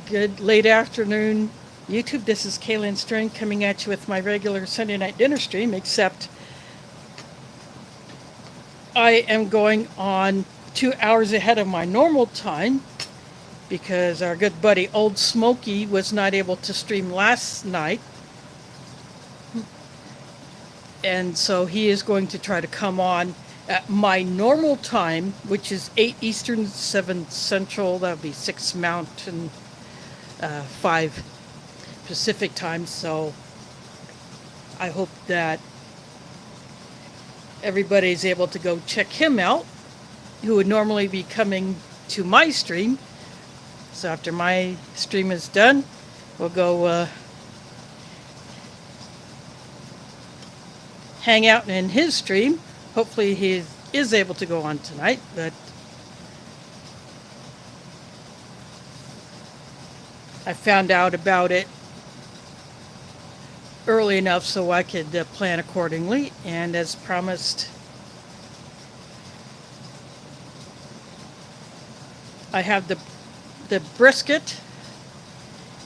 Good late afternoon, YouTube. This is Kaylin String coming at you with my regular Sunday night dinner stream, except I am going on 2 hours ahead of my normal time because our good buddy Old Smoky was not able to stream last night. And so he is going to try to come on at my normal time, which is 8 Eastern, 7 Central. That would be 6 Mountain, 5 Pacific time. So I hope that everybody's able to go check him out, who would normally be coming to my stream. So after my stream is done, we'll go hang out in his stream. Hopefully he is able to go on tonight, but I found out about it early enough so I could plan accordingly. And as promised, I have the Brisket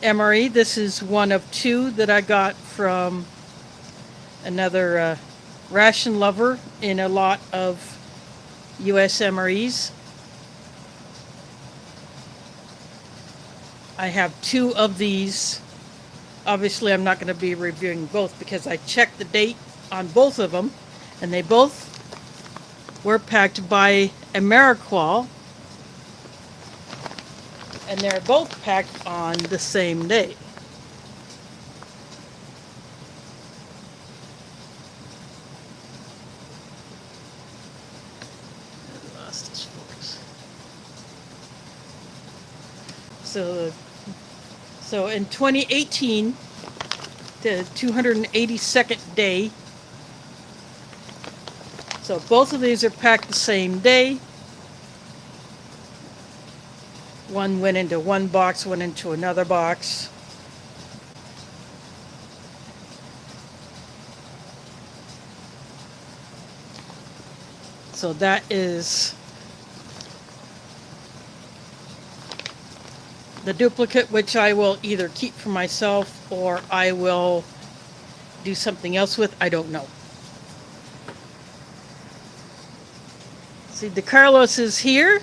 MRE. This is one of 2 that I got from another Ration lover in a lot of US MREs. I have 2 of these. Obviously, I'm not going to be reviewing both because I checked the date on both of them, and they both were packed by MRE, and they're both packed on the same day. I lost his focus. So in 2018, the 282nd day. So both of these are packed the same day. One went into one box, went into another box. So that is the duplicate, which I will either keep for myself or I will do something else with. I don't know. See, DeCarlos is here.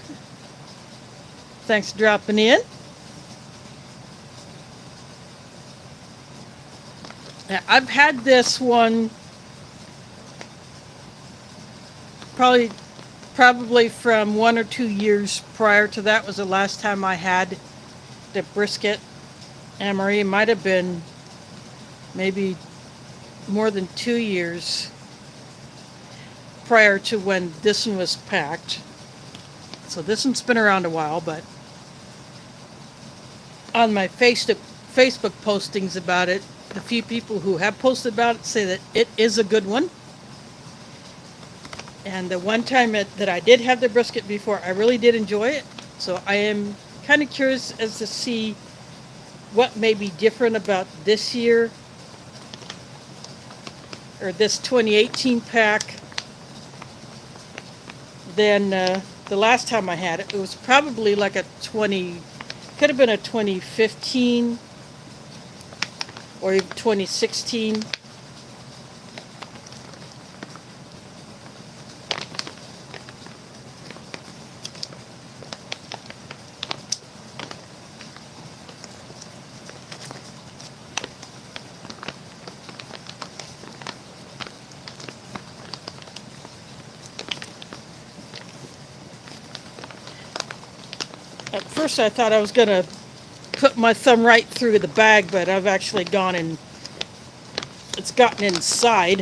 Thanks for dropping in. Now, I've had this one probably from 1 or 2 years prior to that was the last time I had the Brisket MRE. It might have been maybe more than 2 years prior to when this one was packed. So this one's been around a while, but on my Facebook postings about it, the few people who have posted about it say that it is a good one. And the one time that I did have the Brisket before, I really did enjoy it. So I am kind of curious as to see what may be different about this year or this 2018 pack than the last time I had it. It was probably like could have been a 2015 or even 2016. At first I thought I was going to put my thumb right through the bag, but I've actually gone and it's gotten inside.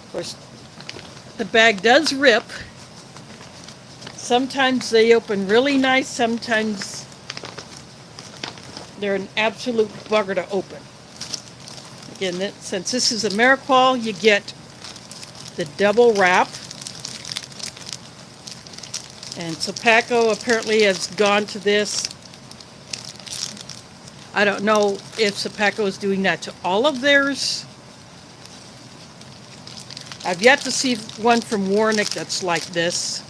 Of course, the bag does rip. Sometimes they open really nice, sometimes they're an absolute bugger to open. Again, since this is MRE, you get the double wrap. And Sopaco apparently has gone to this. I don't know if Sopaco is doing that to all of theirs I've yet to see one from Warnick that's like this.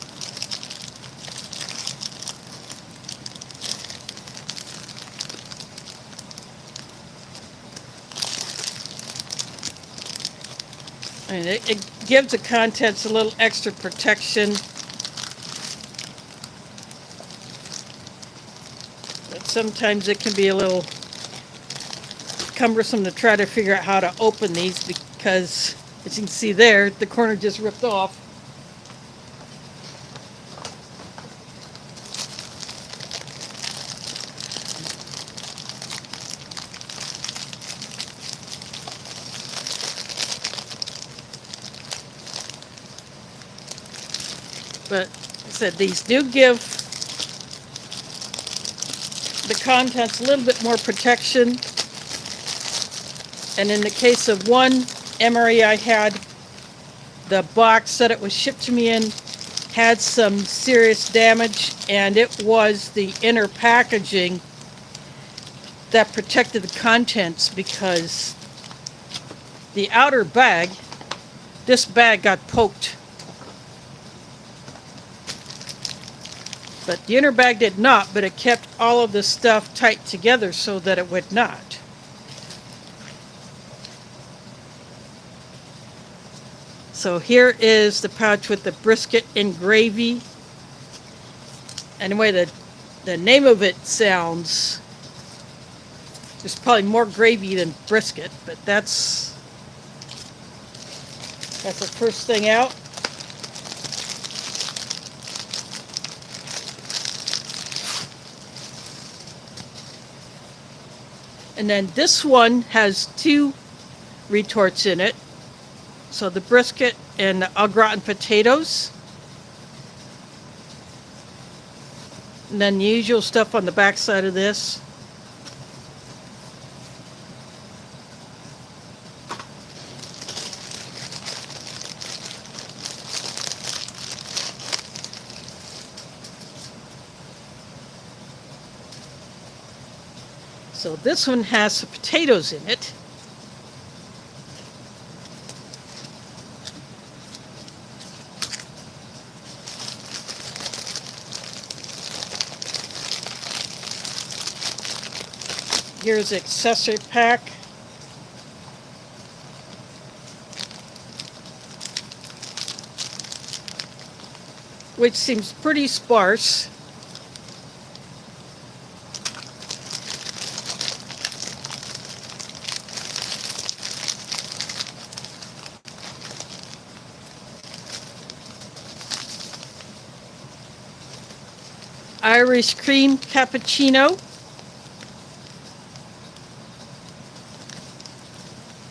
And it gives the contents a little extra protection. But sometimes it can be a little cumbersome to try to figure out how to open these because, as you can see there, the corner just ripped off. But I said these do give the contents a little bit more protection. And in the case of one MRE I had, the box that it was shipped to me in had some serious damage, and it was the inner packaging that protected the contents, because the outer bag, this bag got poked. But the inner bag did not, but it kept all of the stuff tight together so that it would not. So here is the pouch with the brisket and gravy. Anyway, the name of it sounds, there's probably more gravy than brisket, but that's the first thing out. And then this one has two retorts in it. So the brisket and the au gratin potatoes. And then the usual stuff on the back side of this. So this one has some potatoes in it. Here's the accessory pack. Which seems pretty sparse. Irish cream cappuccino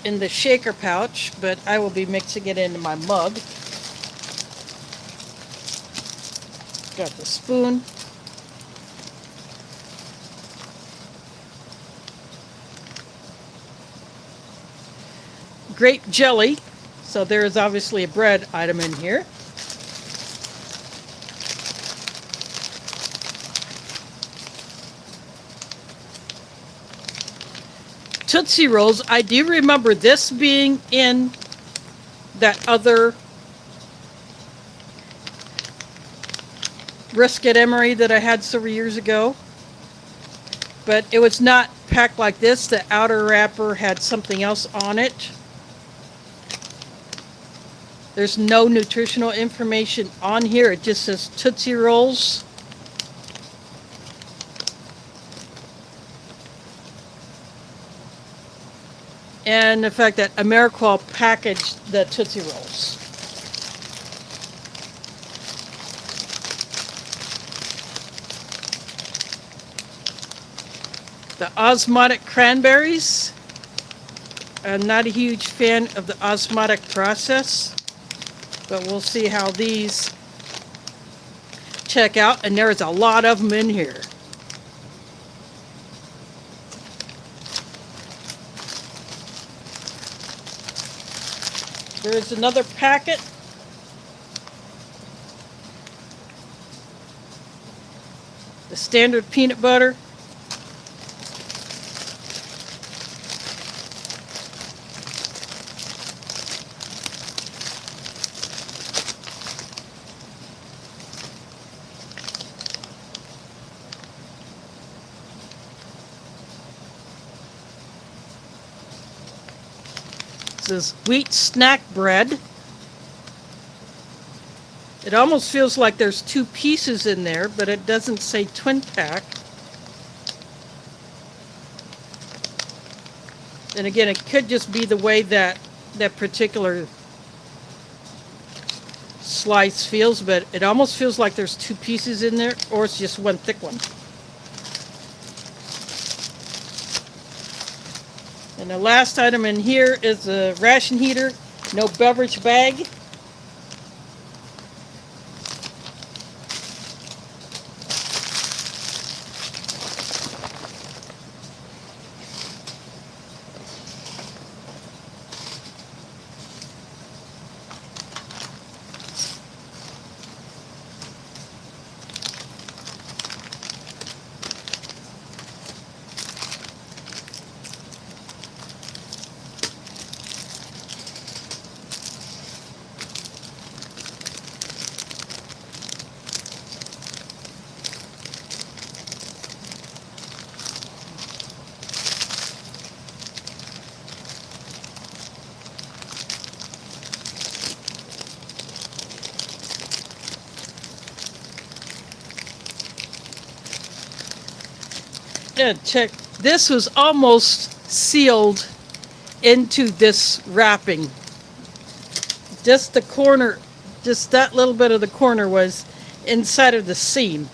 in the shaker pouch, but I will be mixing it into my mug. Got the spoon. Grape jelly. So there is obviously a bread item in here. Tootsie Rolls. I do remember this being in that other brisket MRE that I had several years ago. But it was not packed like this. The outer wrapper had something else on it. There's no nutritional information on here. It just says Tootsie Rolls. And the fact that AmeriQual packaged the Tootsie Rolls. The osmotic cranberries. I'm not a huge fan of the osmotic process, but we'll see how these check out. And there's a lot of them in here. There's another packet. The standard peanut butter. This wheat snack bread. It almost feels like there's 2 pieces in there, but it doesn't say twin pack. And again, it could just be the way that particular slice feels, but it almost feels like there's 2 pieces in there, or it's just one thick one. And the last item in here is a ration heater, no beverage bag. Yeah, check. This was almost sealed into this wrapping. Just the corner, just that little bit of the corner was inside of the seam.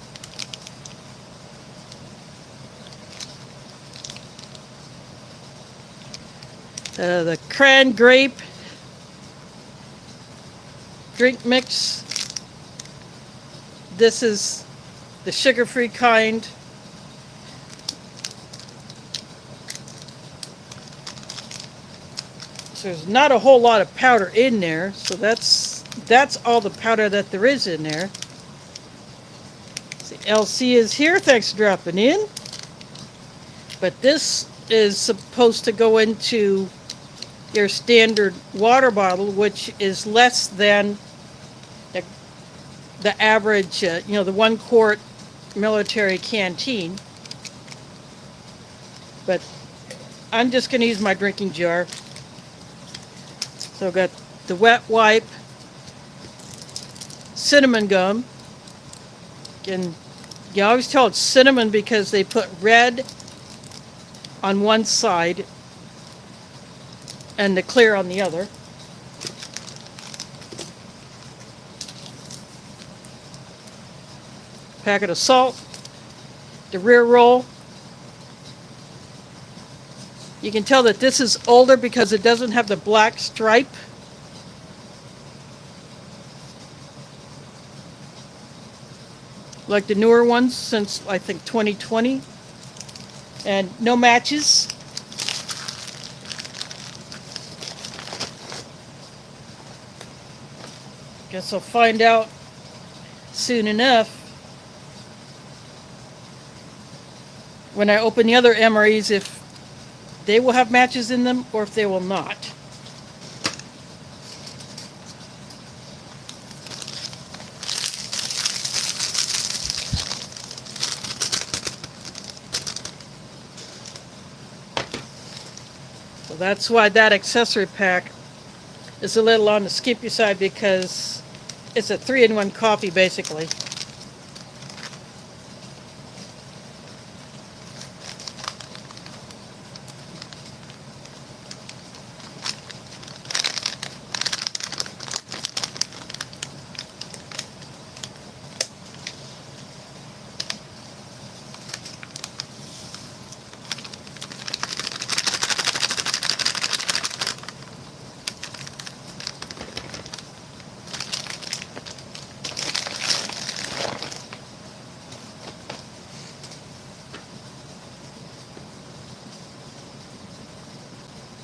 The cran grape drink mix. This is the sugar-free kind. So there's not a whole lot of powder in there, so that's all the powder that there is in there. See, LC is here, thanks for dropping in. But this is supposed to go into your standard water bottle, which is less than the average, the 1 quart military canteen. But I'm just going to use my drinking jar. So I've got the wet wipe, cinnamon gum. And you always tell it's cinnamon because they put red on one side and the clear on the other. Packet of salt, the rear roll. You can tell that this is older because it doesn't have the black stripe. Like the newer ones since, I think, 2020. And no matches. Guess I'll find out soon enough when I open the other MREs if they will have matches in them or if they will not. So that's why that accessory pack is a little on the skimpy side, because it's a 3-in-1 coffee basically.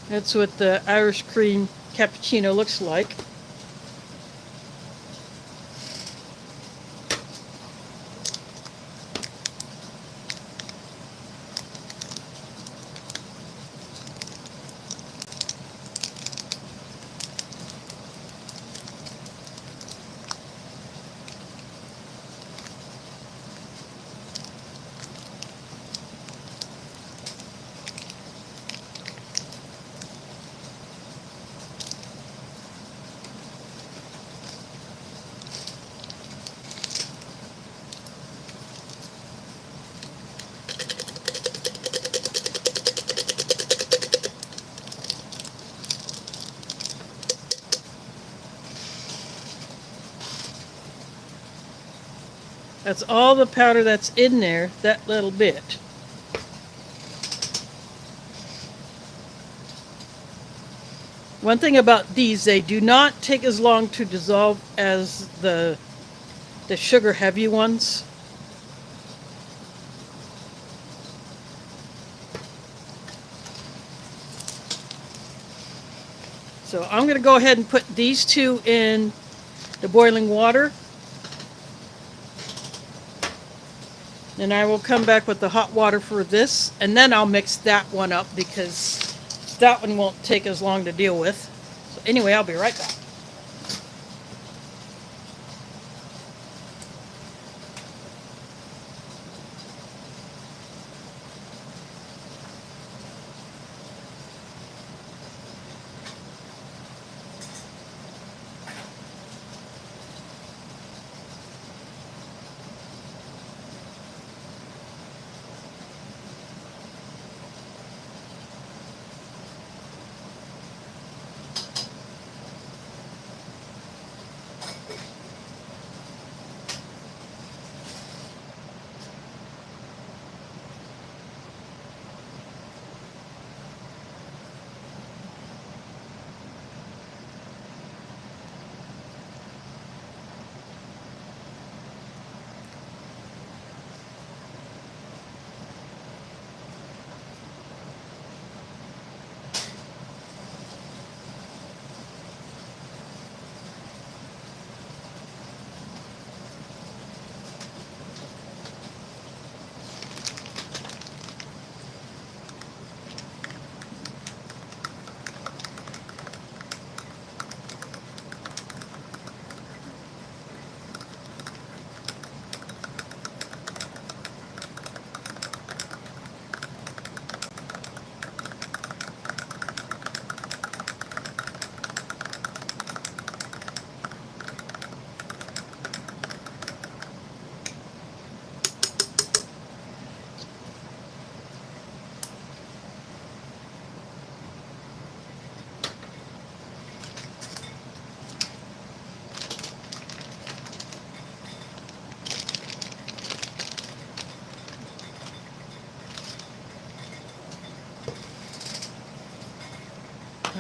That's what the Irish cream cappuccino looks like. That's all the powder that's in there, that little bit. One thing about these, they do not take as long to dissolve as the sugar heavy ones. So I'm going to go ahead and put these two in the boiling water. And I will come back with the hot water for this, and then I'll mix that one up because that one won't take as long to deal with. So anyway, I'll be right back.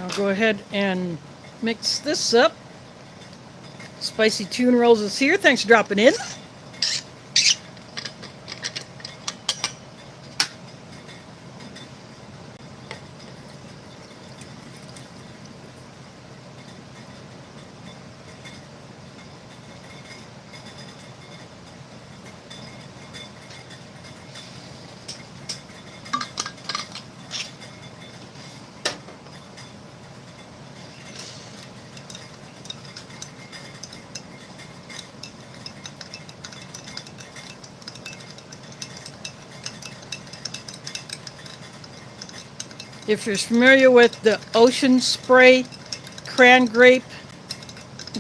I'll go ahead and mix this up. Spicy tuna rolls is here. Thanks for dropping in. If you're familiar with the Ocean Spray cran grape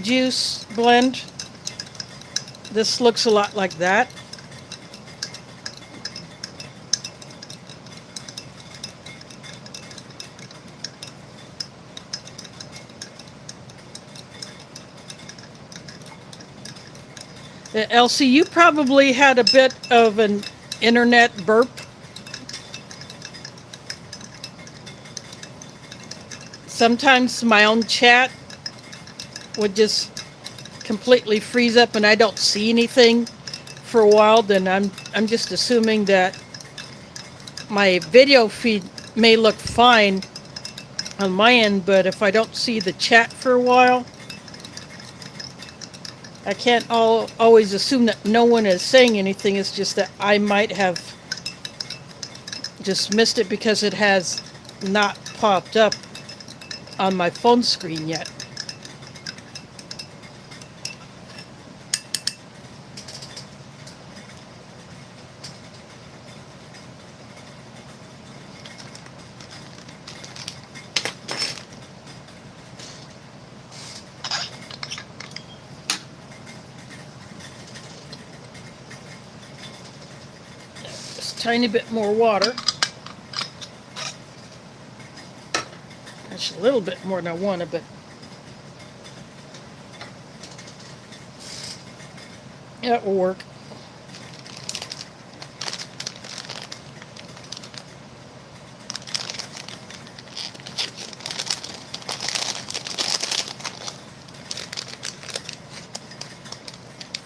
juice blend, this looks a lot like that. Elsie, you probably had a bit of an internet burp. Sometimes my own chat would just completely freeze up and I don't see anything for a while. Then I'm just assuming that my video feed may look fine on my end, but if I don't see the chat for a while, I can't always assume that no one is saying anything. It's just that I might have just missed it because it has not popped up on my phone screen yet. Just a tiny bit more water. A little bit more than I wanted, but that will work.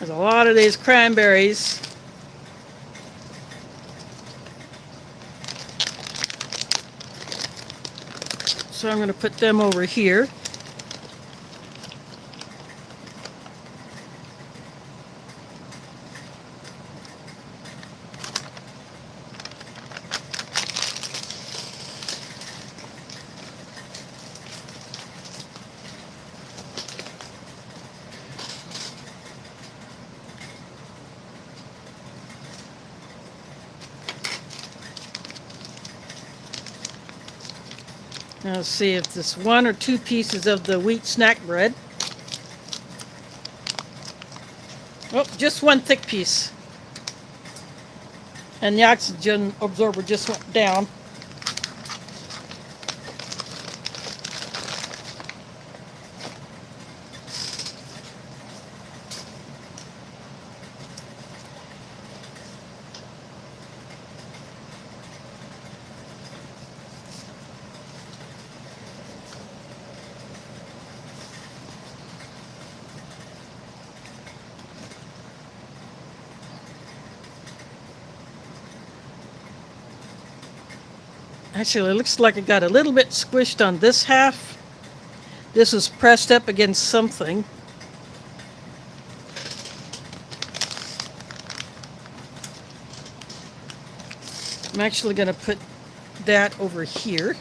There's a lot of these cranberries. So I'm going to put them over here. Now let's see if this 1 or 2 pieces of the wheat snack bread. Oh, just 1 thick piece. And the oxygen absorber just went down. Actually, it looks like it got a little bit squished on this half. This was pressed up against something. I'm actually going to put that over here.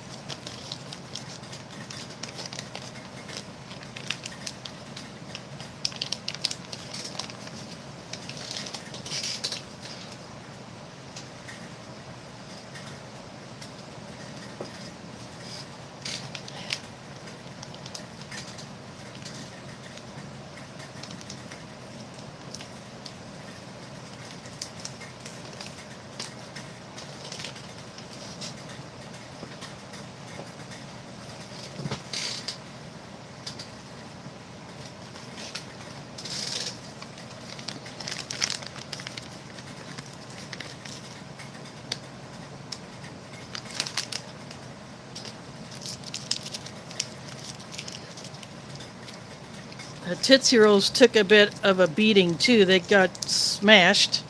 The Tootsie Rolls took a bit of a beating too. They got smashed.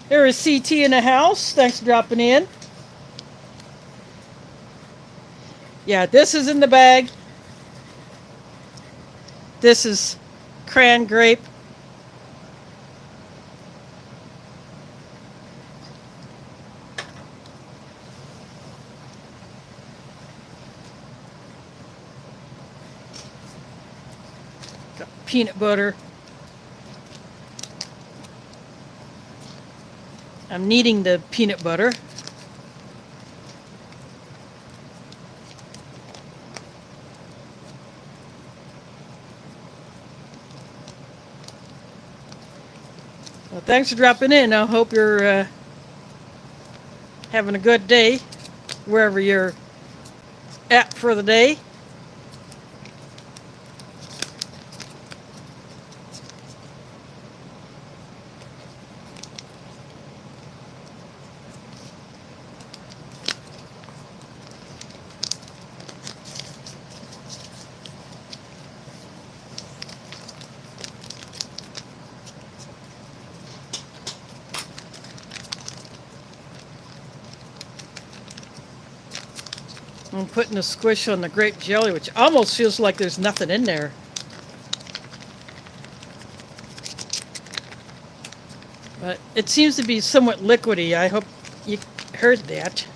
There is CT in the house. Thanks for dropping in. Yeah, this is in the bag. This is cran grape. Got peanut butter. I'm kneading the peanut butter. Well, thanks for dropping in. I hope you're having a good day wherever you're at for the day. I'm putting a squish on the grape jelly, which almost feels like there's nothing in there. But it seems to be somewhat liquidy. I hope you heard that.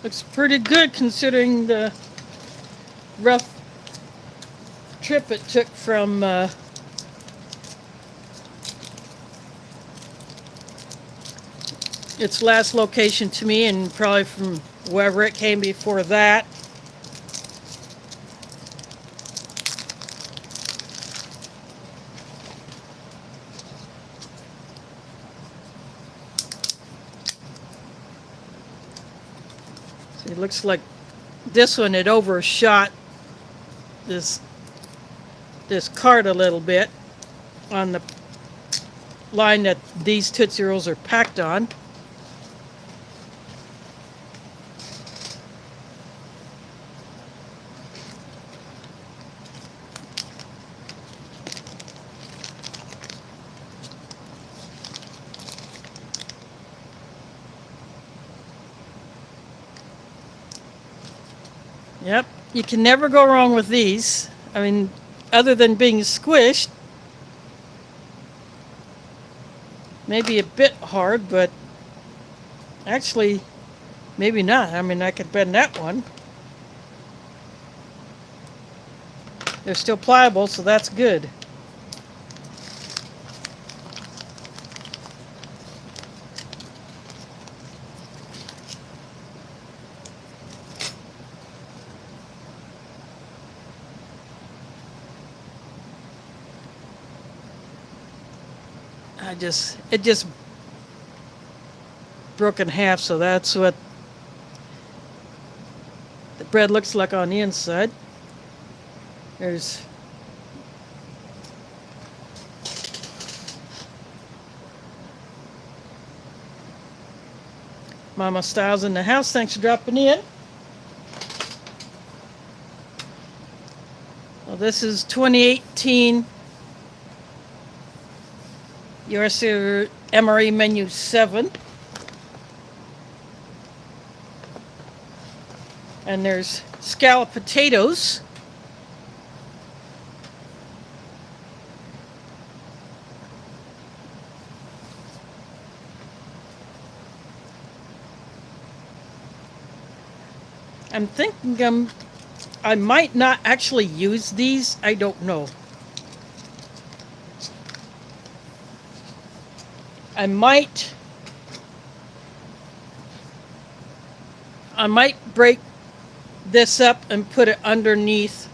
Looks pretty good considering the rough trip it took from its last location to me, and probably from wherever it came before that. See, it looks like this one had overshot this cart a little bit on the line that these Tootsie Rolls are packed on. Yep, you can never go wrong with these. I mean, other than being squished, maybe a bit hard, but actually, maybe not. I mean, I could bend that one. They're still pliable, so that's good. It just broke in half, so that's what the bread looks like on the inside. There's Mama Styles in the house. Thanks for dropping in. Well, this is 2018 USA MRE Menu 7. And there's scalloped potatoes. I'm thinking I might not actually use these. I don't know. I might break this up and put it underneath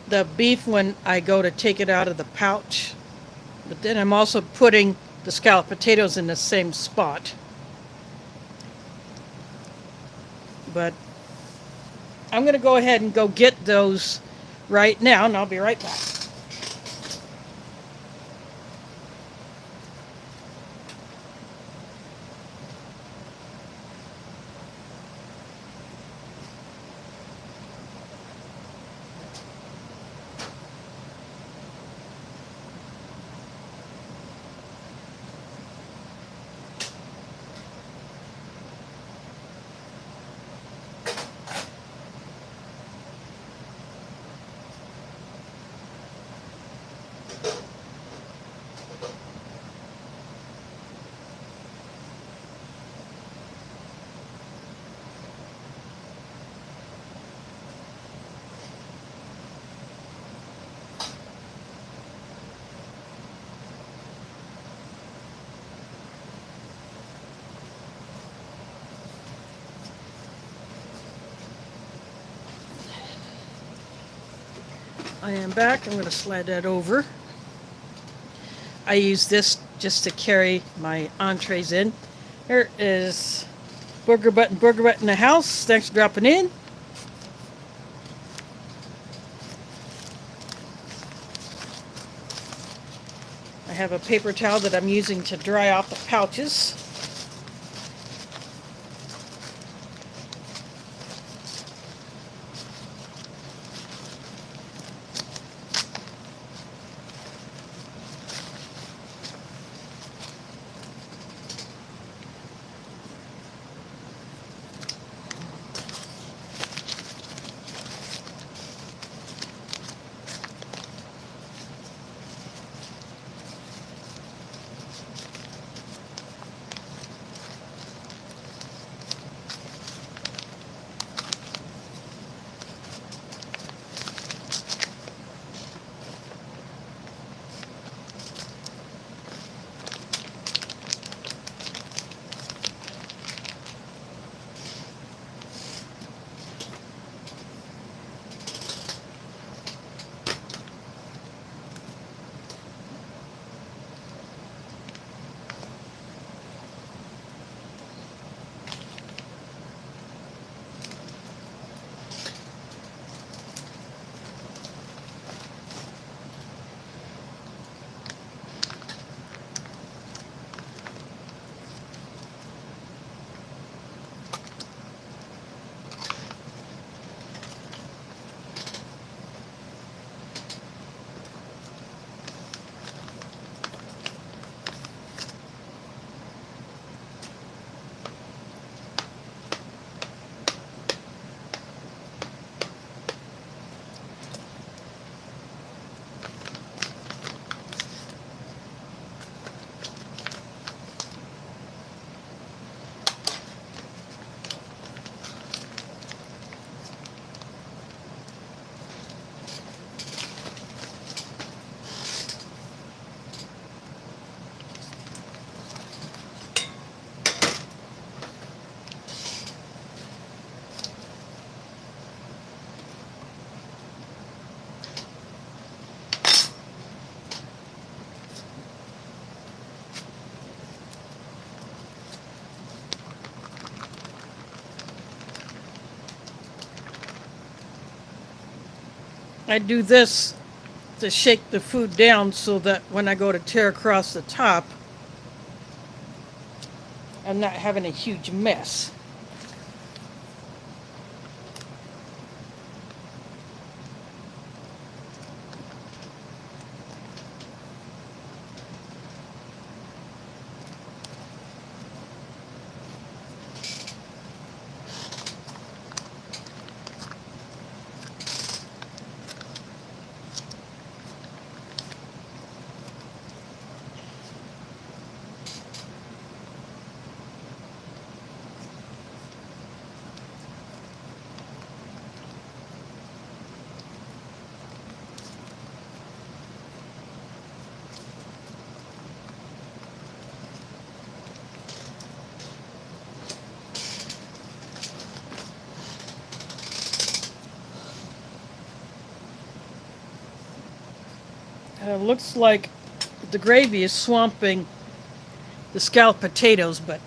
the beef when I go to take it out of the pouch. But then I'm also putting the scalloped potatoes in the same spot. But I'm going to go ahead and go get those right now, and I'll be right back. I am back. I'm going to slide that over. I use this just to carry my entrees in. Here is Burger Butt in the house. Thanks for dropping in. I have a paper towel that I'm using to dry off the pouches. I do this to shake the food down so that when I go to tear across the top, I'm not having a huge mess. Looks like the gravy is swamping the scalloped potatoes, but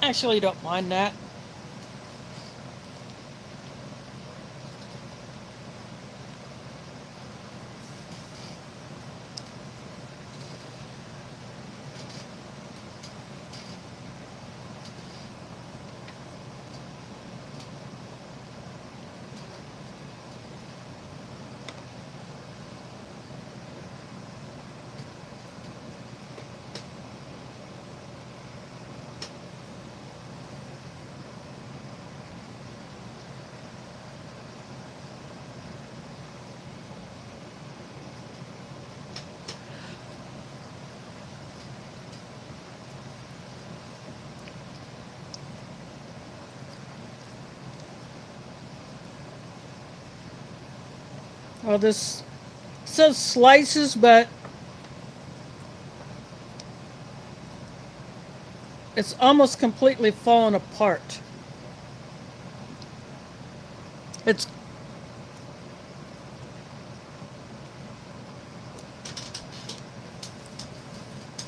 actually don't mind that. Well, this says slices, but it's almost completely fallen apart. It's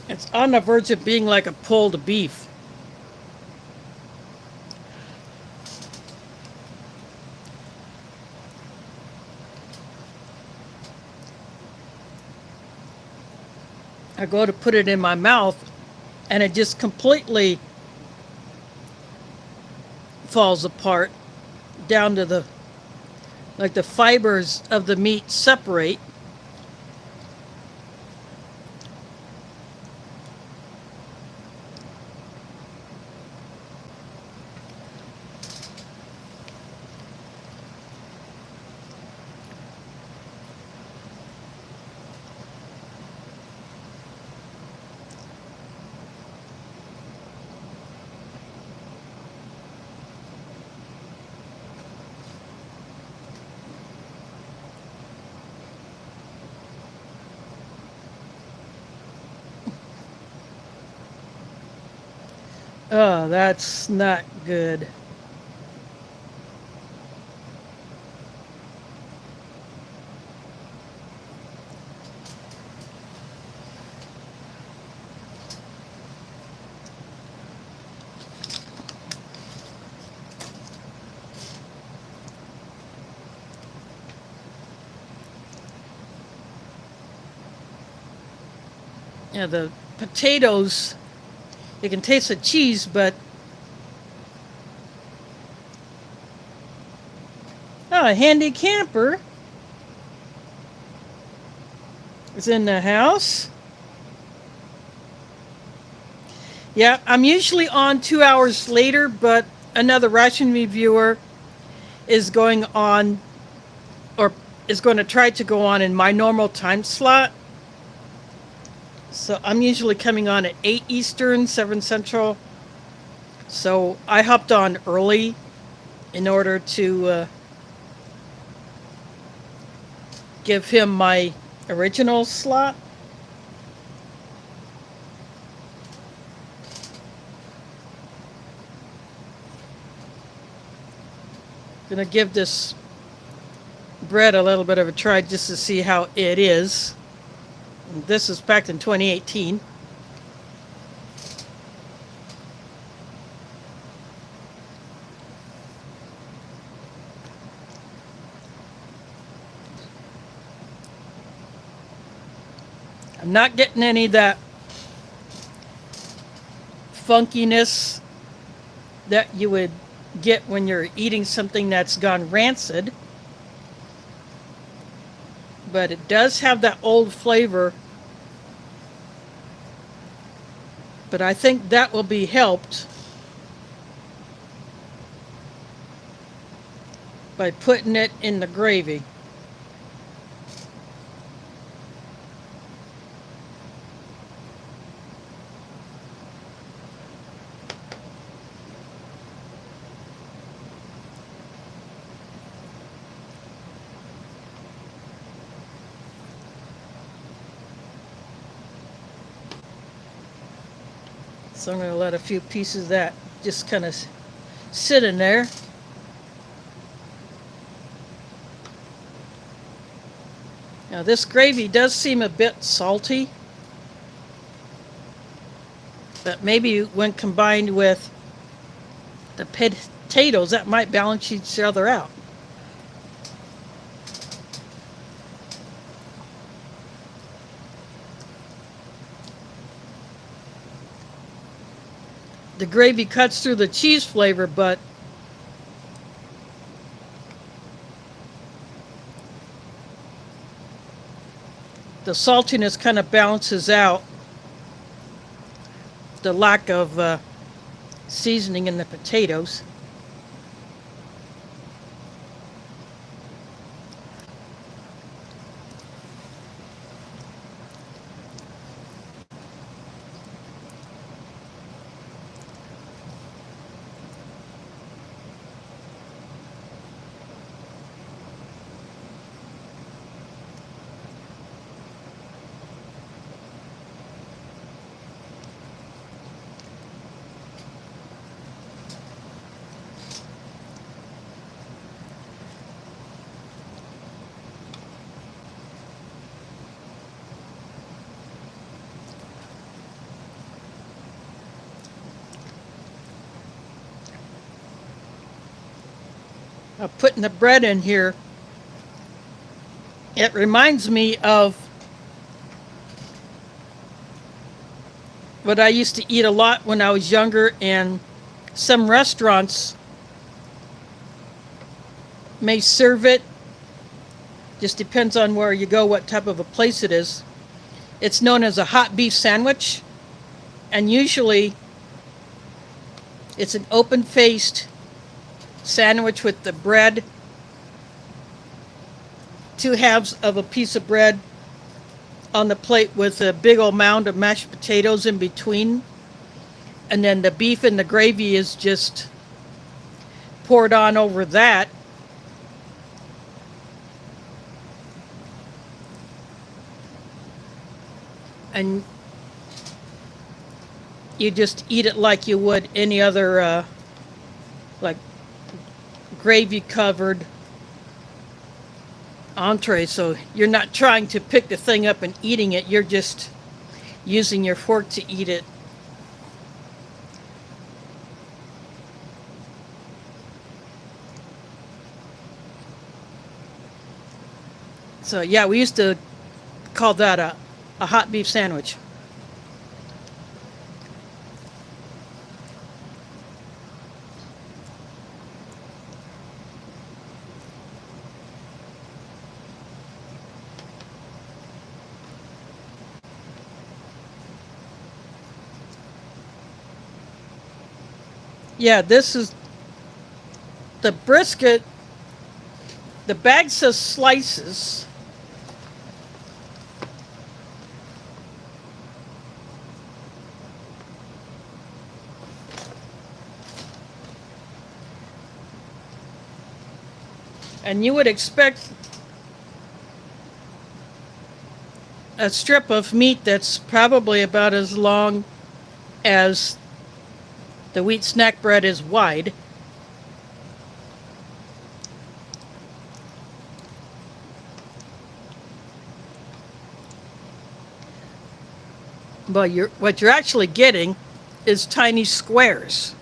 it's on the verge of being like a pulled beef. I go to put it in my mouth, and it just completely falls apart down to the fibers of the meat separate. Oh, that's not good. Yeah, the potatoes, you can taste the cheese, but oh, a handy camper is in the house. Yeah, I'm usually on 2 hours later, but another ration reviewer is going on, or is going to try to go on in my normal time slot. So I'm usually coming on at 8 Eastern, 7 Central. So I hopped on early in order to give him my original slot. Gonna give this bread a little bit of a try just to see how it is. And this is packed in 2018. not getting any of that funkiness that you would get when you're eating something that's gone rancid. But it does have that old flavor. But I think that will be helped by putting it in the gravy. So I'm going to let a few pieces of that just kind of sit in there. Now this gravy does seem a bit salty, but maybe when combined with the potatoes, that might balance each other out. The gravy cuts through the cheese flavor, but the saltiness kind of balances out the lack of seasoning in the potatoes. Putting the bread in here, it reminds me of what I used to eat a lot when I was younger, and some restaurants may serve it. Just depends on where you go, what type of a place it is. It's known as a hot beef sandwich, and usually it's an open-faced sandwich with the bread, two halves of a piece of bread on the plate with a big old mound of mashed potatoes in between, and then the beef and the gravy is just poured on over that. And you just eat it like you would any other like gravy covered entree. So you're not trying to pick the thing up and eating it, you're just using your fork to eat it. So yeah, we used to call that a hot beef sandwich. Yeah, this is the brisket. The bag says slices. And you would expect a strip of meat that's probably about as long as the wheat snack bread is wide. But what you're actually getting is tiny squares.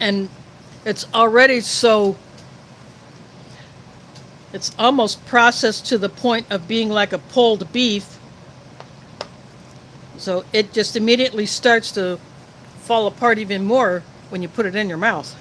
And it's already so, it's almost processed to the point of being like a pulled beef. So it just immediately starts to fall apart even more when you put it in your mouth.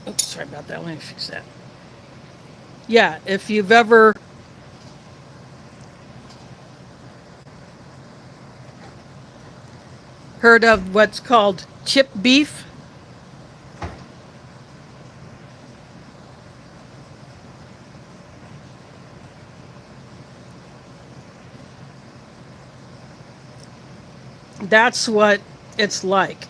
Oops, sorry about that. Let me fix that. Yeah, if you've ever heard of what's called chip beef, that's what it's like.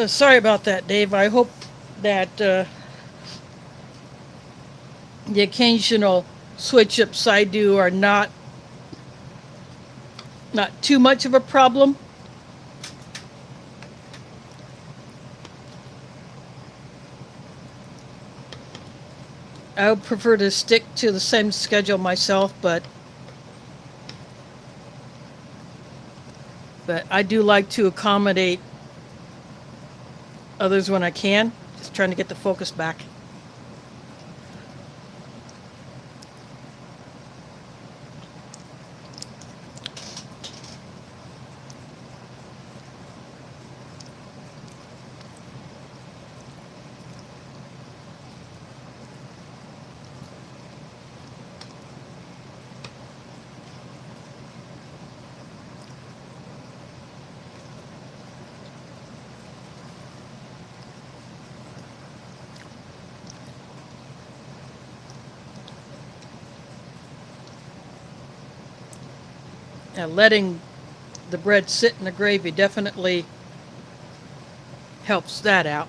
Sorry about that, Dave. I hope that the occasional switch ups I do are not too much of a problem. I would prefer to stick to the same schedule myself, but I do like to accommodate others when I can. Just trying to get the focus back. Letting the bread sit in the gravy definitely helps that out.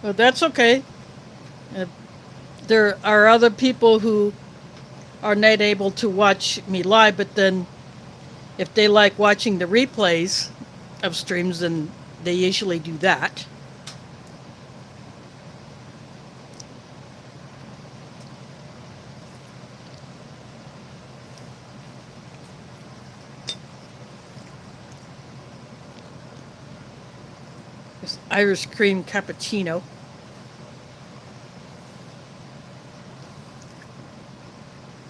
But that's okay. Uh, there are other people who are not able to watch me live, but then if they like watching the replays of streams, then they usually do that. This Irish cream cappuccino.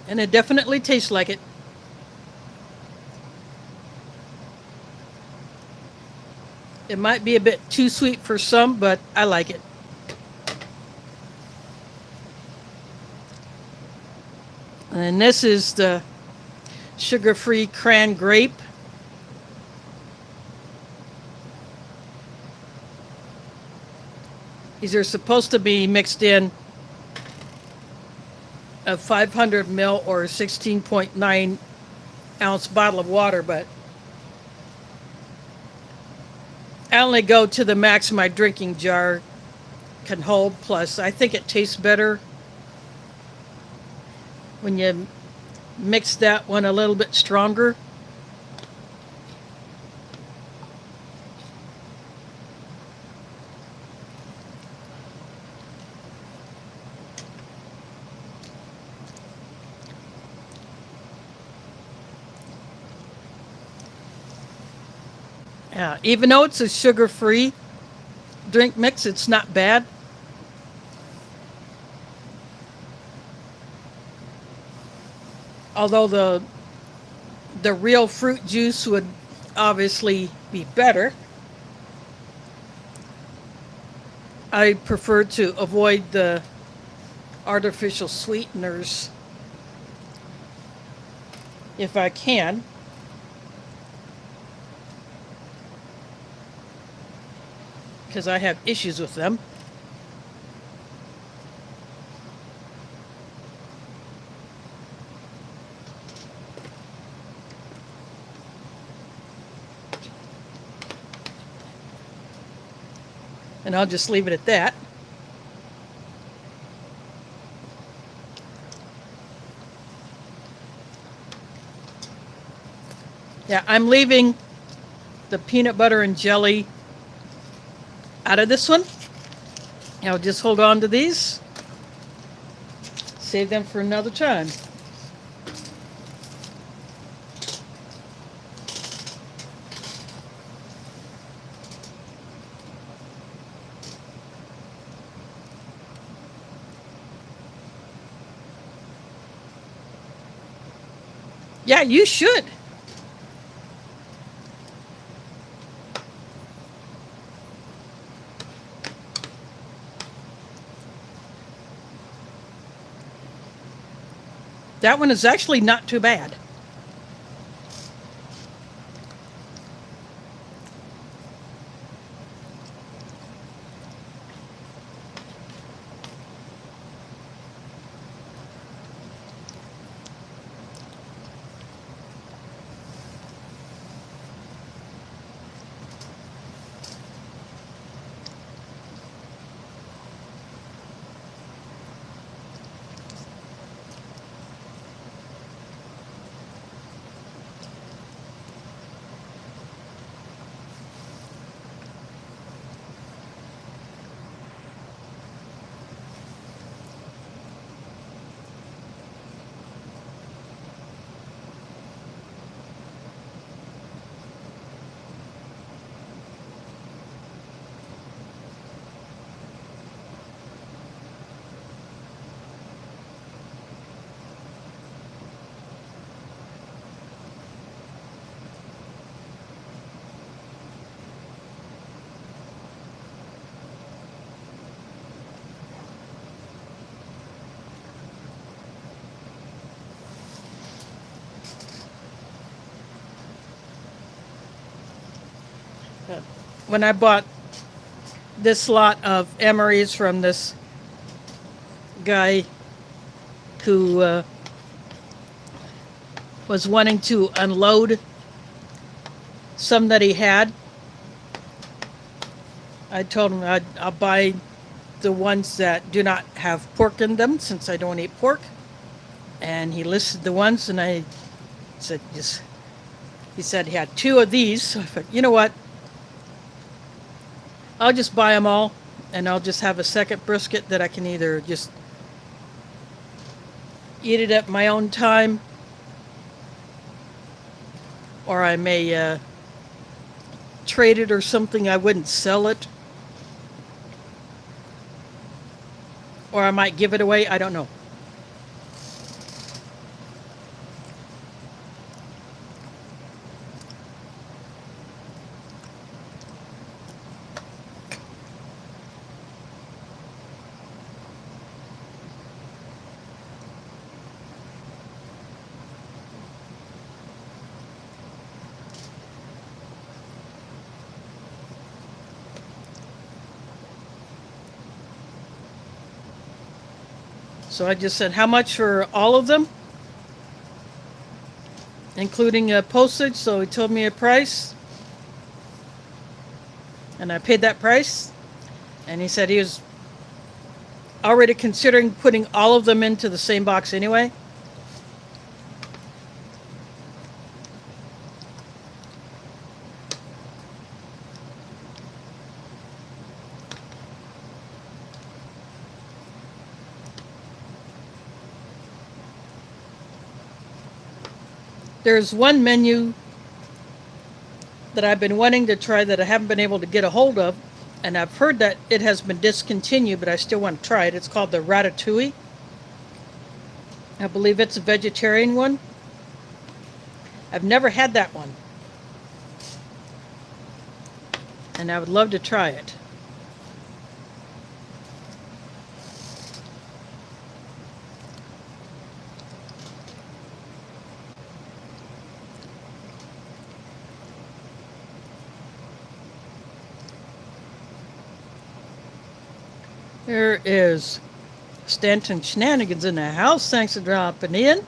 And it definitely tastes like it. It might be a bit too sweet for some, but I like it. And this is the sugar-free cran grape. These are supposed to be mixed in a 500 ml or 16.9 ounce bottle of water, but I only go to the max my drinking jar can hold. Plus, I think it tastes better when you mix that one a little bit stronger. Even though it's a sugar-free, drink mix. It's not bad. Although the real fruit juice would obviously be better. I prefer to avoid the artificial sweeteners if I can. Because I have issues with them. And I'll just leave it at that. Yeah, I'm leaving the peanut butter and jelly out of this one. I'll just hold on to these. Save them for another time. Yeah, you should. That one is actually not too bad. When I bought this lot of MREs from this guy who was wanting to unload some that he had, I told him I'll buy the ones that do not have pork in them since I don't eat pork. And he listed the ones, and I said, just, he said he had two of these. So I thought, you know what? I'll just buy them all, and I'll just have a second brisket that I can either just eat it at my own time, or I may trade it or something. I wouldn't sell it. Or I might give it away. I don't know. So I just said, how much for all of them? Including postage. So he told me a price. And I paid that price. And he said he was already considering putting all of them into the same box anyway. There's one menu that I've been wanting to try that I haven't been able to get a hold of, And I've heard that it has been discontinued, but I still want to try it. It's called the Ratatouille. I believe it's a vegetarian one. I've never had that one, and I would love to try it. There is Stanton Shenanigans in the house. Thanks for dropping in.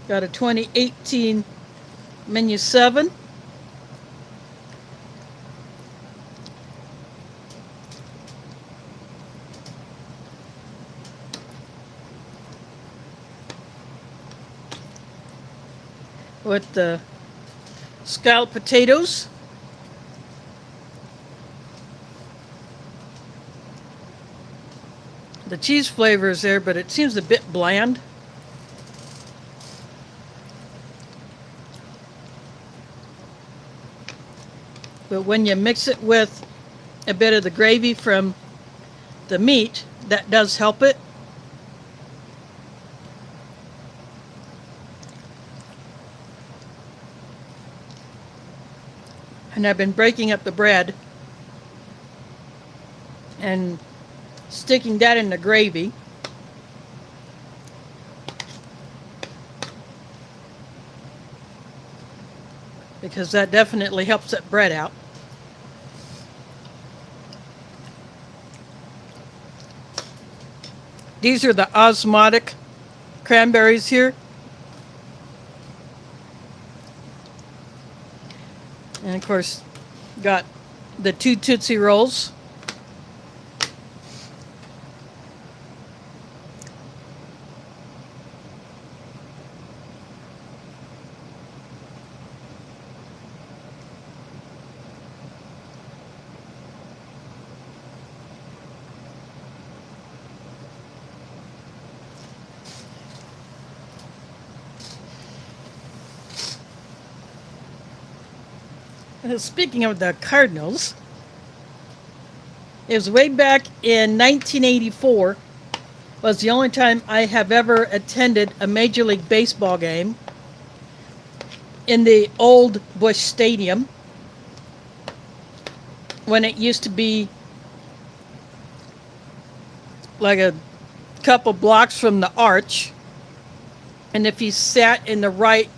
Got a 2018 Menu 7. With the scalloped potatoes. The cheese flavor is there, but it seems a bit bland. But when you mix it with a bit of the gravy from the meat, that does help it. And I've been breaking up the bread and sticking that in the gravy. Because that definitely helps that bread out. These are the osmotic cranberries here. And of course, got the 2 Tootsie Rolls. Speaking of the Cardinals, it was way back in 1984 was the only time I have ever attended a Major League Baseball game in the old Busch Stadium when it used to be like a couple blocks from the arch. And if you sat in the right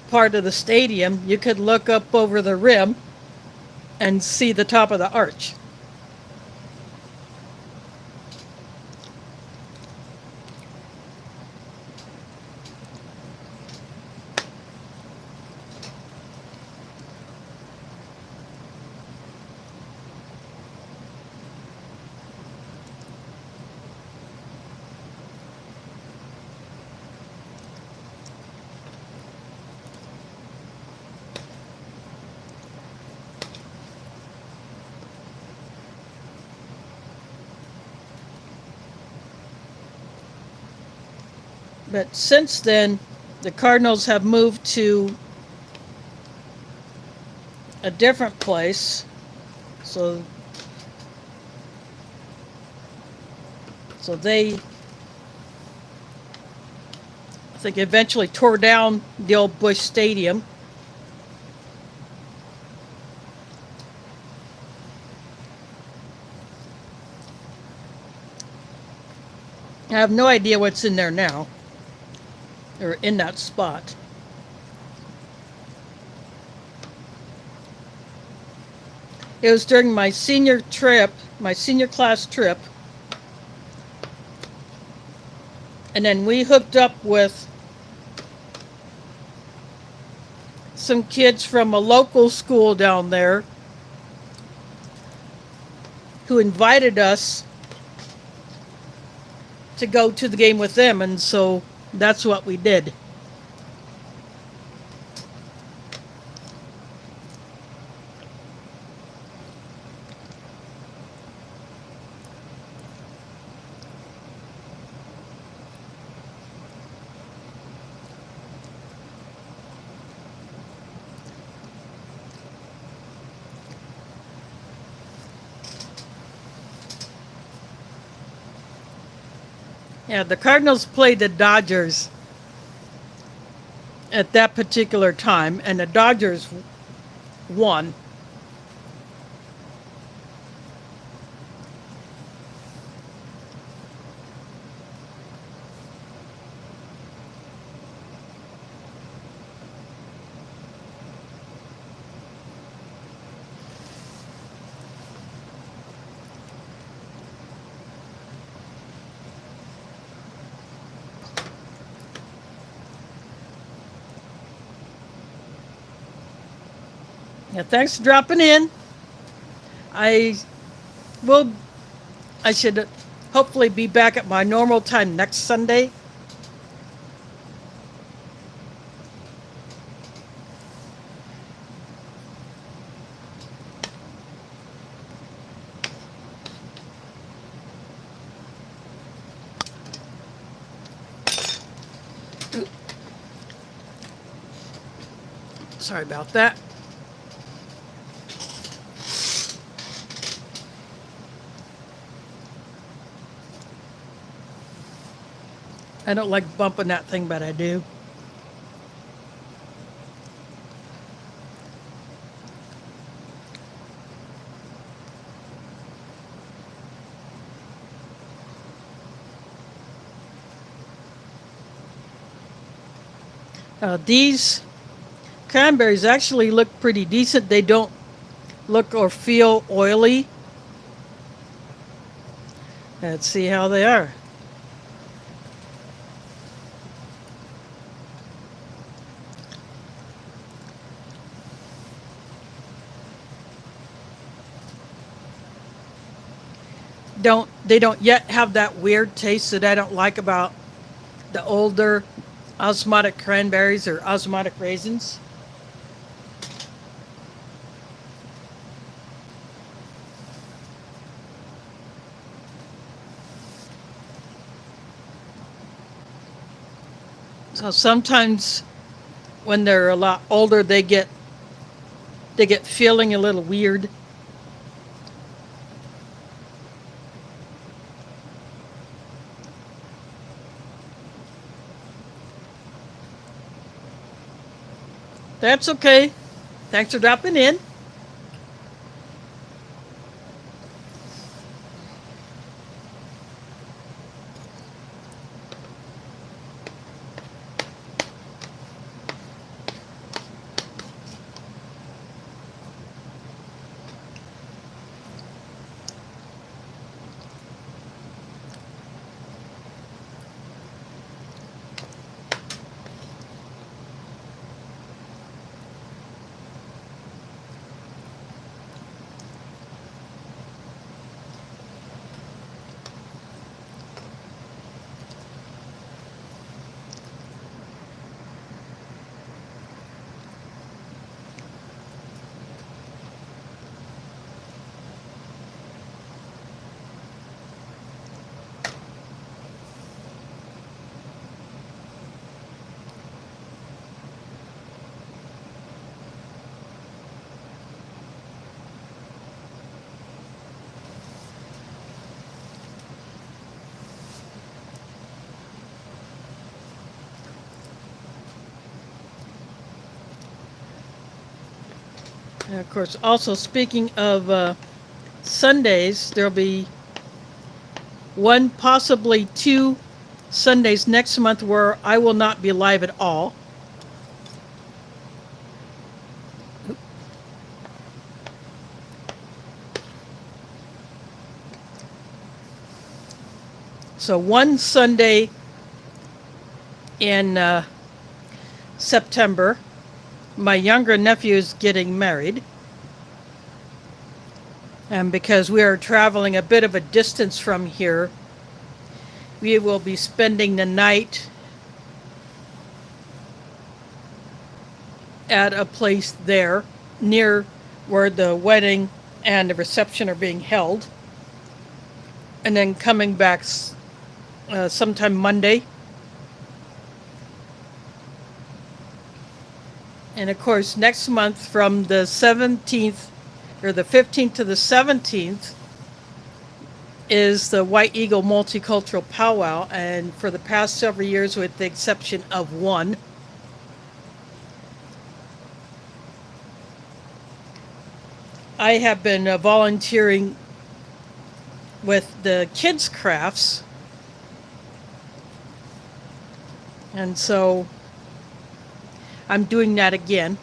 part of the stadium, you could look up over the rim and see the top of the arch. But since then, the Cardinals have moved to a different place. So they, I think, eventually tore down the old Busch Stadium. I have no idea what's in there now, or in that spot. It was during my senior class trip, and then we hooked up with some kids from a local school down there who invited us to go to the game with them, and so that's what we did. Yeah, the Cardinals played the Dodgers at that particular time, and the Dodgers won. Yeah, thanks for dropping in. I will. I should hopefully be back at my normal time next Sunday. Sorry about that. I don't like bumping that thing, but I do. These cranberries actually look pretty decent. They don't look or feel oily. Let's see how they are. They don't yet have that weird taste that I don't like about the older osmotic cranberries or osmotic raisins. So sometimes when they're a lot older, they get feeling a little weird. That's okay. Thanks for dropping in. And of course, also speaking of Sundays, there'll be one, possibly two Sundays next month where I will not be live at all. So one Sunday in September, my younger nephew is getting married. And because we are traveling a bit of a distance from here, we will be spending the night at a place there near where the wedding and the reception are being held. And then coming back sometime Monday. And of course, next month from the 17th or the 15th to the 17th is the White Eagle Multicultural Powwow, and for the past several years, with the exception of one, I have been volunteering with the kids' crafts, and so I'm doing that again.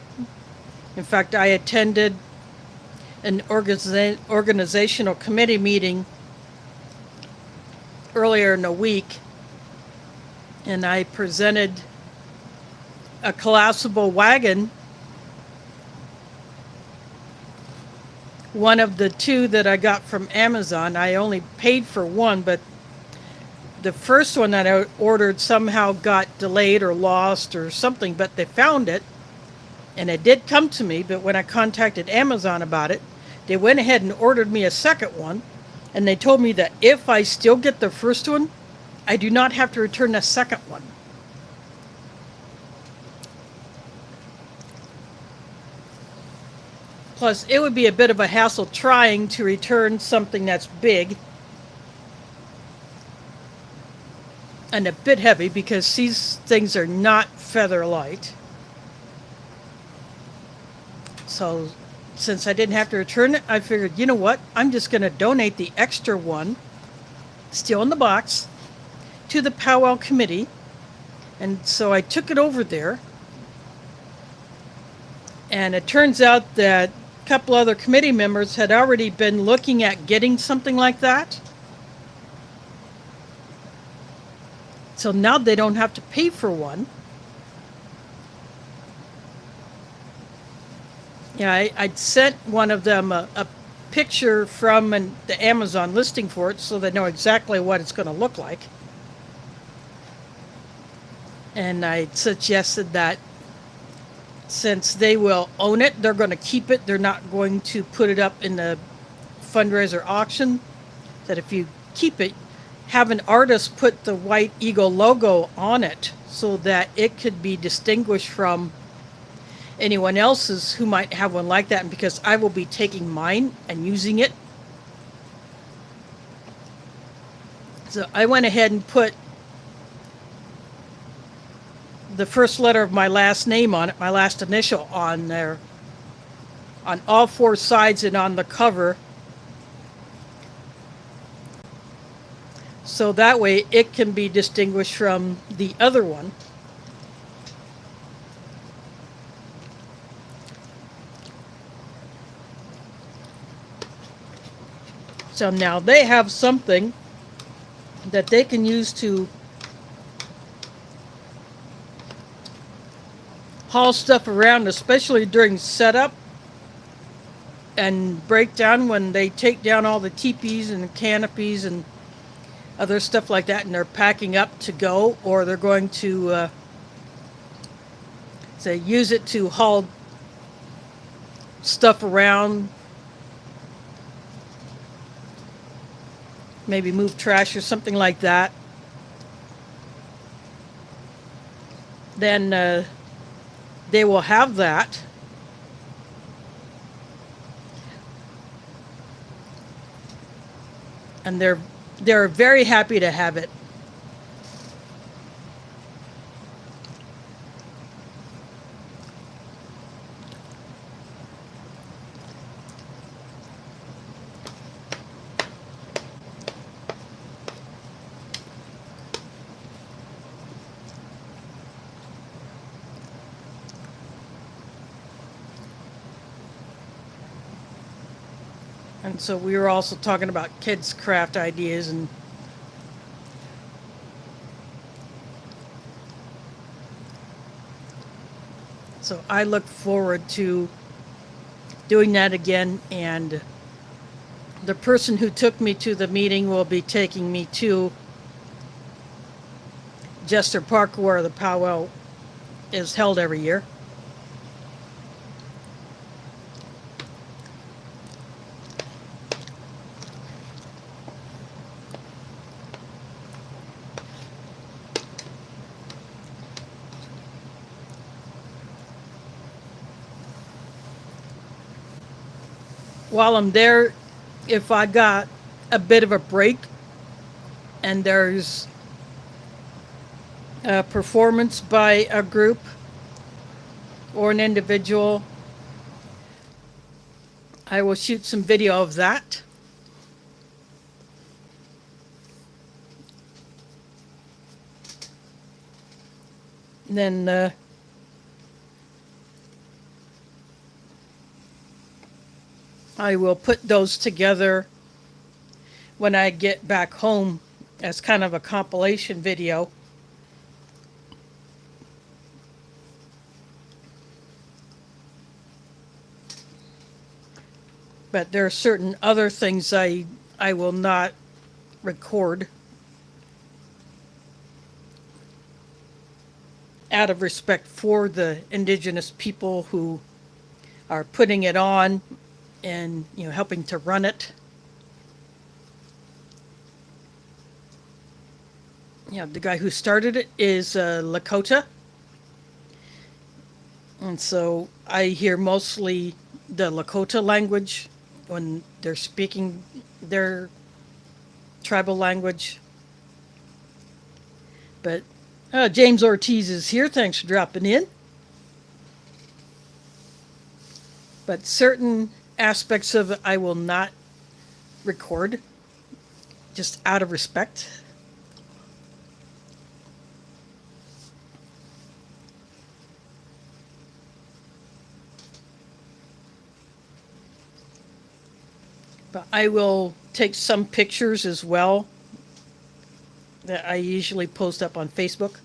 In fact, I attended an organizational committee meeting earlier in the week, and I presented a collapsible wagon, one of the two that I got from Amazon. I only paid for one, but the first one that I ordered somehow got delayed or lost or something, but they found it, and it did come to me. But when I contacted Amazon about it, they went ahead and ordered me a second one, and they told me that if I still get the first one, I do not have to return the second one. Plus, it would be a bit of a hassle trying to return something that's big and a bit heavy, because these things are not feather light. So since I didn't have to return it, I figured, you know what, I'm just going to donate the extra one, still in the box, to the powwow committee. And so I took it over there, and it turns out that a couple other committee members had already been looking at getting something like that. So now they don't have to pay for one. Yeah, I'd sent one of them a picture from the Amazon listing for it, so they know exactly what it's going to look like. And I suggested that since they will own it, they're going to keep it. They're not going to put it up in the fundraiser auction. That if you keep it, have an artist put the White Eagle logo on it so that it could be distinguished from anyone else's who might have one like that. And because I will be taking mine and using it, so I went ahead and put the first letter of my last name on it, my last initial on there, on all four sides and on the cover. So that way it can be distinguished from the other one. So now they have something that they can use to haul stuff around, especially during setup and breakdown, when they take down all the teepees and canopies and other stuff like that, and they're packing up to go, or they're going to say use it to haul stuff around, maybe move trash or something like that. Then they will have that. And they're very happy to have it. And so we were also talking about kids' craft ideas, and so I look forward to doing that again. And the person who took me to the meeting will be taking me to Jester Park, where the powwow is held every year. While I'm there, if I got a bit of a break, and there's a performance by a group or an individual, I will shoot some video of that. Then I will put those together when I get back home as kind of a compilation video. But there are certain other things I will not record out of respect for the indigenous people who are putting it on and helping to run it. The guy who started it is Lakota, and so I hear mostly the Lakota language when they're speaking their tribal language. But James Ortiz is here. Thanks for dropping in. But certain aspects of it I will not record, just out of respect. But I will take some pictures as well that I usually post up on Facebook.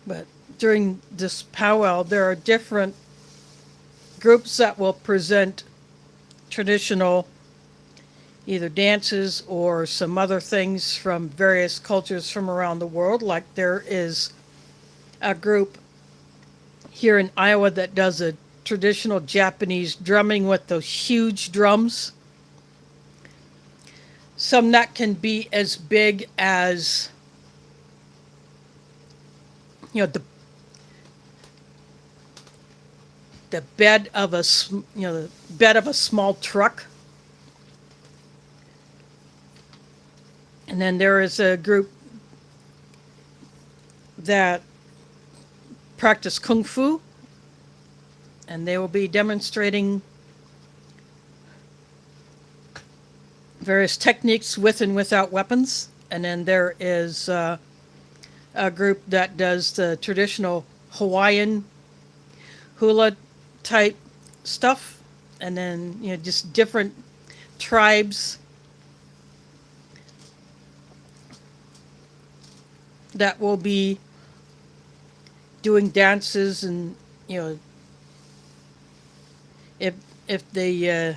But during this powwow, there are different groups that will present traditional either dances or some other things from various cultures from around the world. Like there is a group here in Iowa that does a traditional Japanese drumming with those huge drums. Some that can be as big as the bed of the bed of a small truck. And then there is a group that practice kung fu, and they will be demonstrating various techniques with and without weapons. And then there is a group that does the traditional Hawaiian hula type stuff, and then just different tribes that will be doing dances, and if the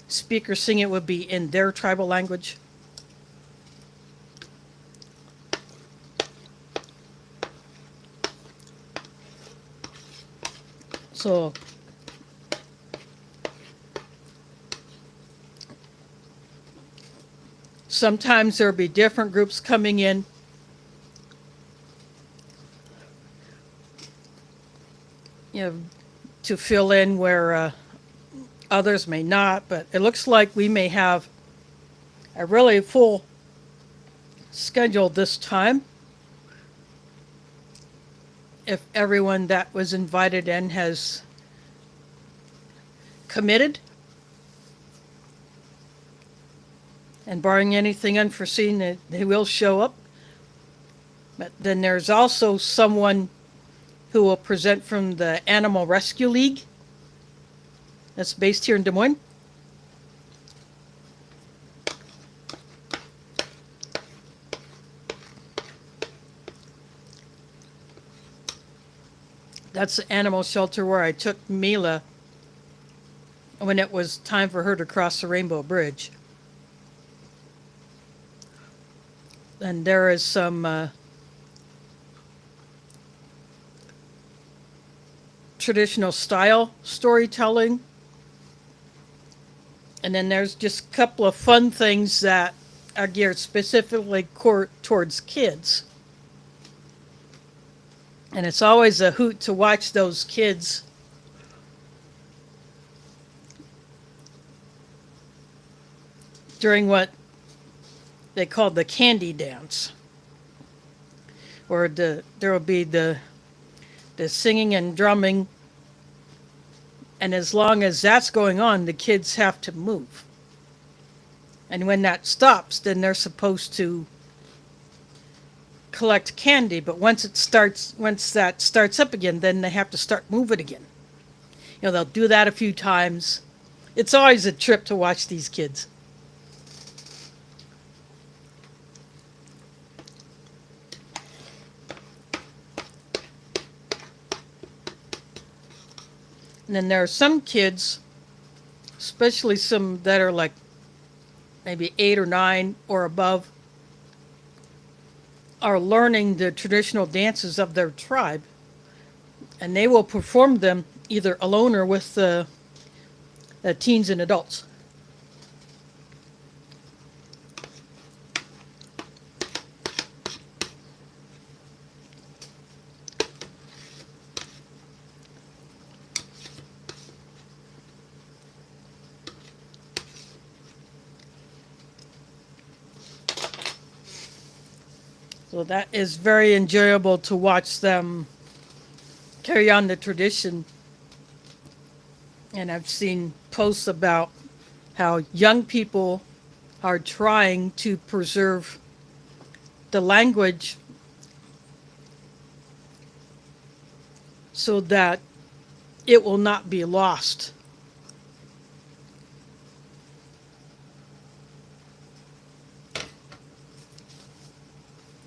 speaker sing it would be in their tribal language. So sometimes there'll be different groups coming in. To fill in where others may not, but it looks like we may have a really full schedule this time, if everyone that was invited in has committed. And barring anything unforeseen, they will show up. But then there's also someone who will present from the Animal Rescue League that's based here in Des Moines. That's the animal shelter where I took Mila when it was time for her to cross the Rainbow Bridge. And there is some traditional style storytelling. And then there's just a couple of fun things that are geared specifically towards kids. And it's always a hoot to watch those kids during what they call the candy dance, or there will be the singing and drumming, and as long as that's going on, the kids have to move. And when that stops, then they're supposed to collect candy. But once that starts up again, then they have to start moving again. They'll do that a few times. It's always a trip to watch these kids. And then there are some kids, especially some that are like maybe 8 or 9 or above, are learning the traditional dances of their tribe. And they will perform them either alone or with the teens and adults. So that is very enjoyable to watch them carry on the tradition. And I've seen posts about how young people are trying to preserve the language so that it will not be lost.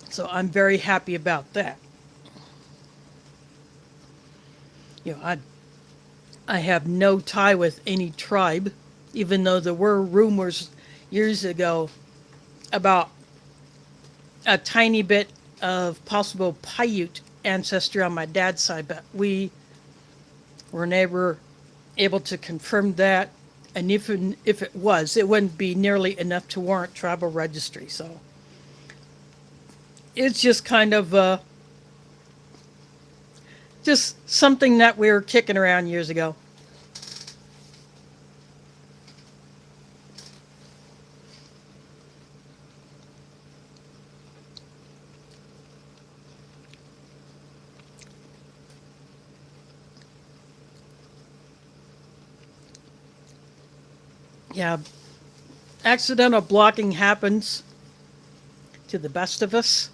So I'm very happy about that. I have no tie with any tribe, even though there were rumors years ago about a tiny bit of possible Paiute ancestry on my dad's side, but we were never able to confirm that. And if it was, it wouldn't be nearly enough to warrant tribal registry. So it's just kind of just something that we were kicking around years ago. Yeah, accidental blocking happens to the best of us.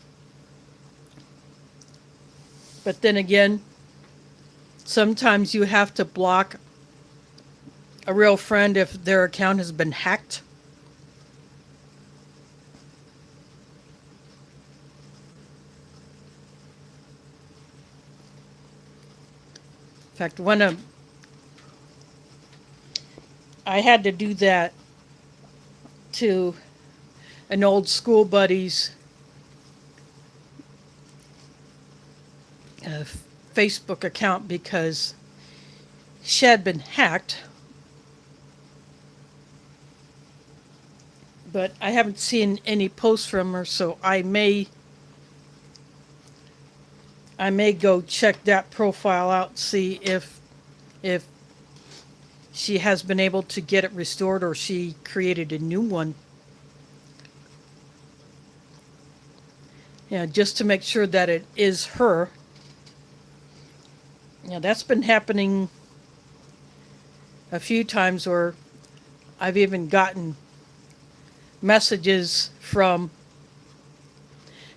But then again, sometimes you have to block a real friend if their account has been hacked. In fact, I had to do that to an old school buddy's Facebook account because she had been hacked. But I haven't seen any posts from her, so I may go check that profile out, see if she has been able to get it restored or she created a new one. Just to make sure that it is her. That's been happening a few times, or I've even gotten messages from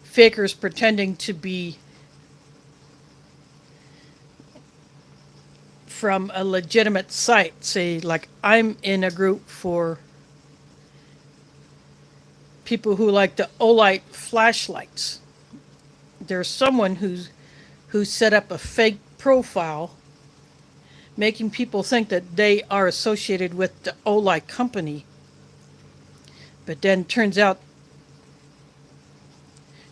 fakers pretending to be from a legitimate site. Say, like, I'm in a group for people who like the Olight flashlights. There's someone who set up a fake profile making people think that they are associated with the Olight company, but then turns out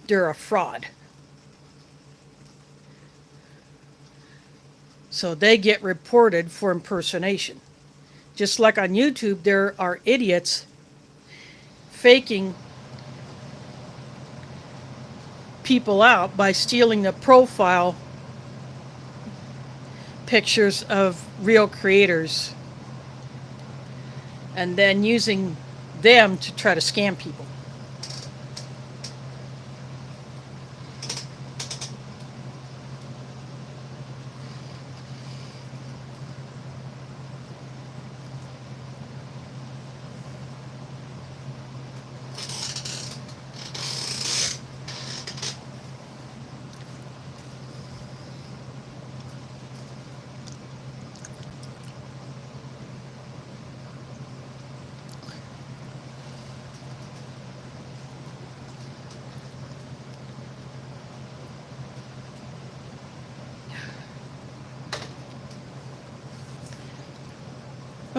they're a fraud. So they get reported for impersonation. Just like on YouTube, there are idiots faking people out by stealing the profile pictures of real creators and then using them to try to scam people.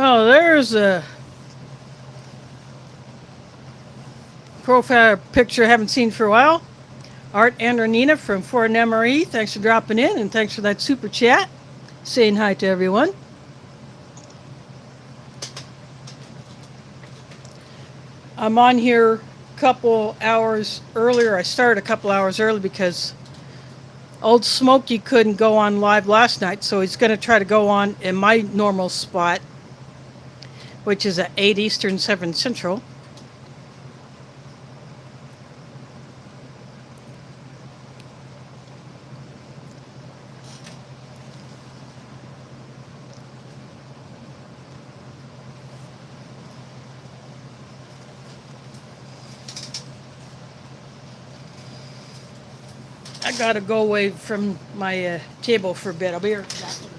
Oh, there's a profile picture I haven't seen for a while. Art and Renina from Ford MRE. Thanks for dropping in and thanks for that super chat. Saying hi to everyone. I'm on here a couple hours earlier. I started a couple hours early because Old Smokey couldn't go on live last night, so he's going to try to go on in my normal spot, which is at 8 Eastern, 7 Central. I gotta go away from my table for a bit. I'll be here back in a bit.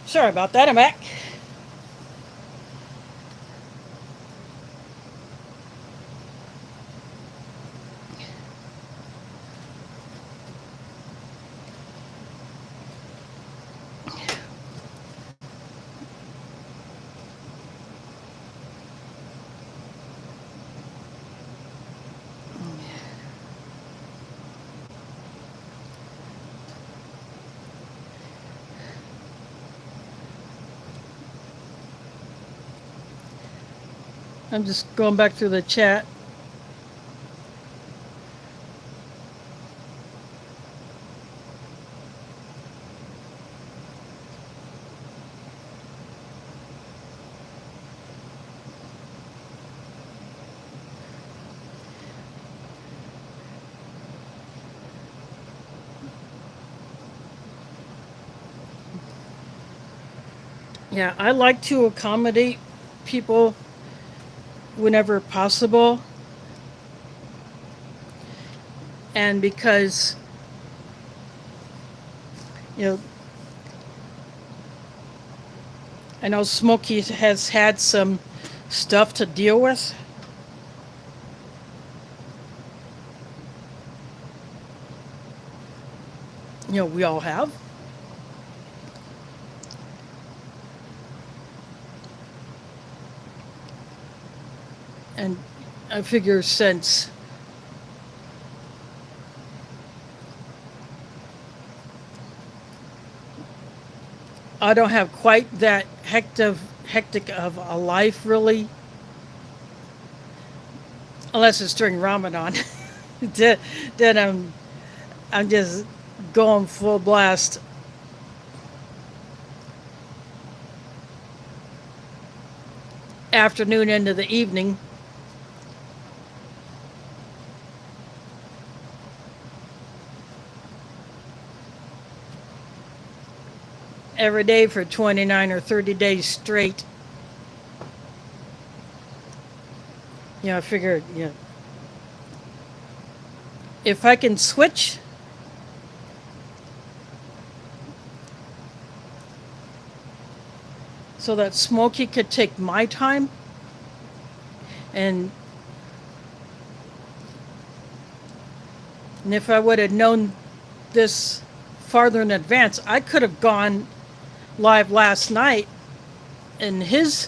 Sorry about that. I'm back. I'm just going back through the chat. Yeah, I like to accommodate people whenever possible. And because, you know, I know Smokey has had some stuff to deal with. We all have. And I figure since I don't have quite that hectic of a life really, unless it's during Ramadan, then I'm just going full blast. Afternoon into the evening. Every day for 29 or 30 days straight. I figured, if I can switch so that Smokey could take my time, and if I would have known this farther in advance, I could have gone live last night in his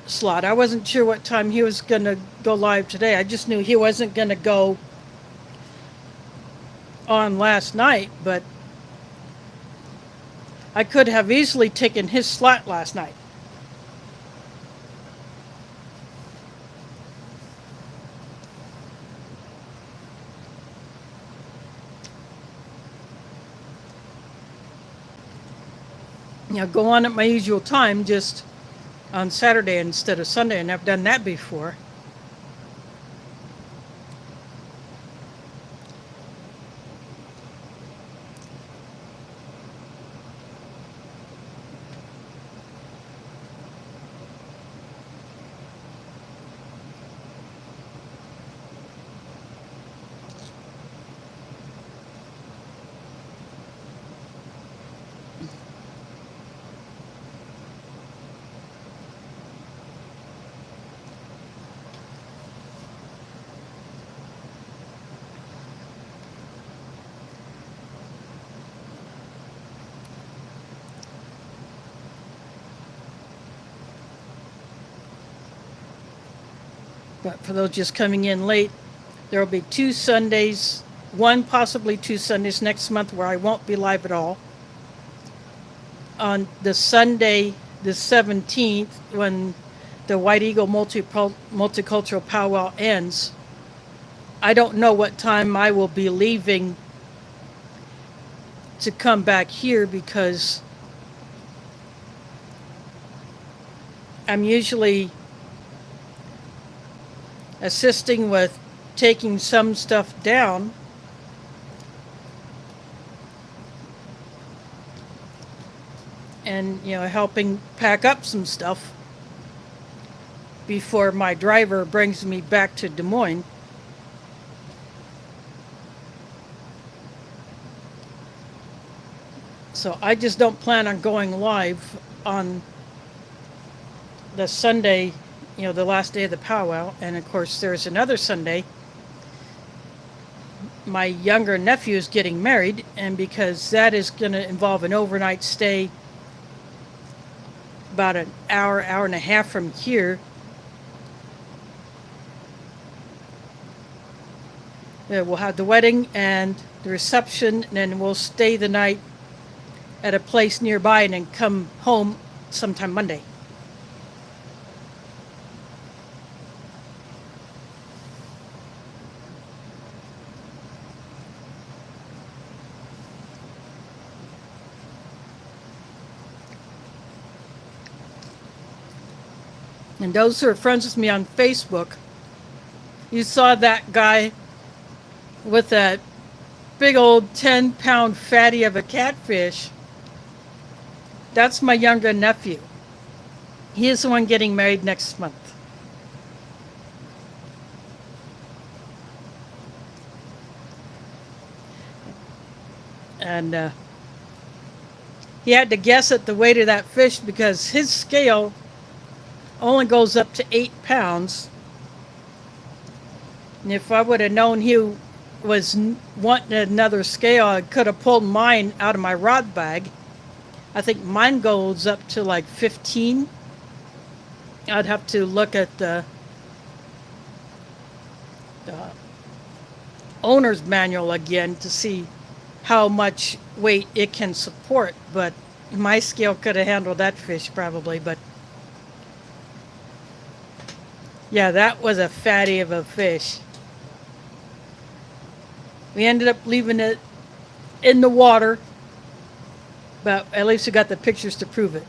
slot. I wasn't sure what time he was going to go live today. I just knew he wasn't going to go on last night, but I could have easily taken his slot last night. Go on at my usual time, just on Saturday instead of Sunday, and I've done that before. But for those just coming in late, there will be 2 Sundays, one, possibly 2 Sundays next month where I won't be live at all. On the Sunday, the 17th, when the White Eagle Multicultural Powwow ends, I don't know what time I will be leaving to come back here because I'm usually assisting with taking some stuff down. And, helping pack up some stuff before my driver brings me back to Des Moines. So I just don't plan on going live on the Sunday, the last day of the powwow. And of course, there's another Sunday. My younger nephew is getting married, and because that is going to involve an overnight stay about an hour, hour and a half from here, we'll have the wedding and the reception, and then we'll stay the night at a place nearby and then come home sometime Monday. And those who are friends with me on Facebook, you saw that guy with that big old 10-pound fatty of a catfish. That's my younger nephew. He is the one getting married next month. And he had to guess at the weight of that fish because his scale only goes up to 8 pounds. And if I would have known he was wanting another scale, I could have pulled mine out of my rod bag. I think mine goes up to like 15. I'd have to look at the owner's manual again to see how much weight it can support. But my scale could have handled that fish probably. But yeah, that was a fatty of a fish. We ended up leaving it in the water, but at least we got the pictures to prove it.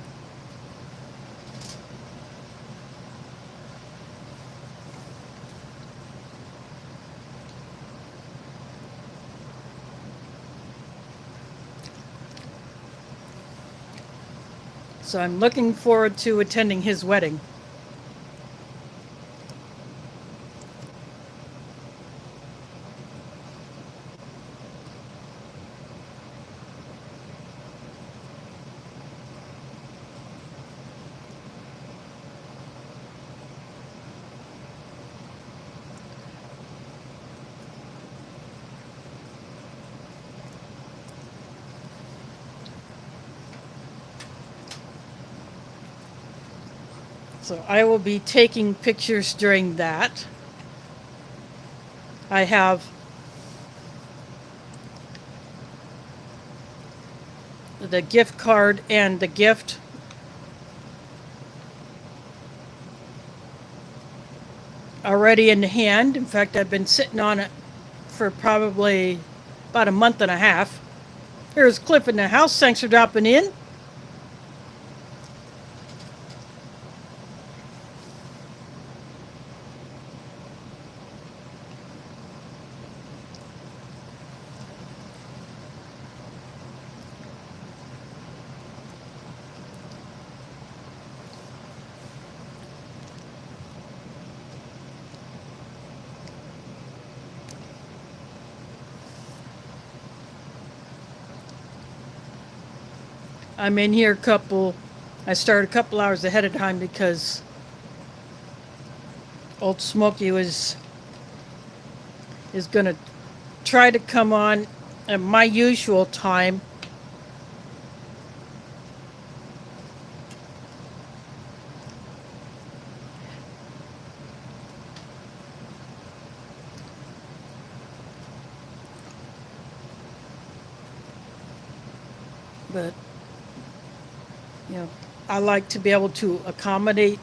So I'm looking forward to attending his wedding. So I will be taking pictures during that. I have the gift card and the gift. Already in hand. In fact, I've been sitting on it for probably about a month and a half. Here's Cliff in the house. Thanks for dropping in. I'm in here I started a couple hours ahead of time because Old Smoky is going to try to come on at my usual time. But I like to be able to accommodate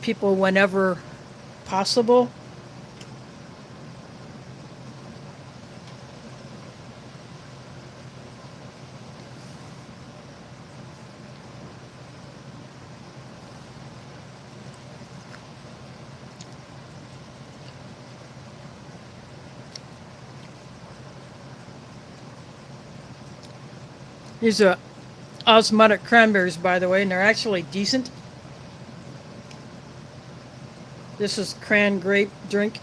people whenever possible. These are osmotic cranberries, by the way, and they're actually decent. This is cran grape drink.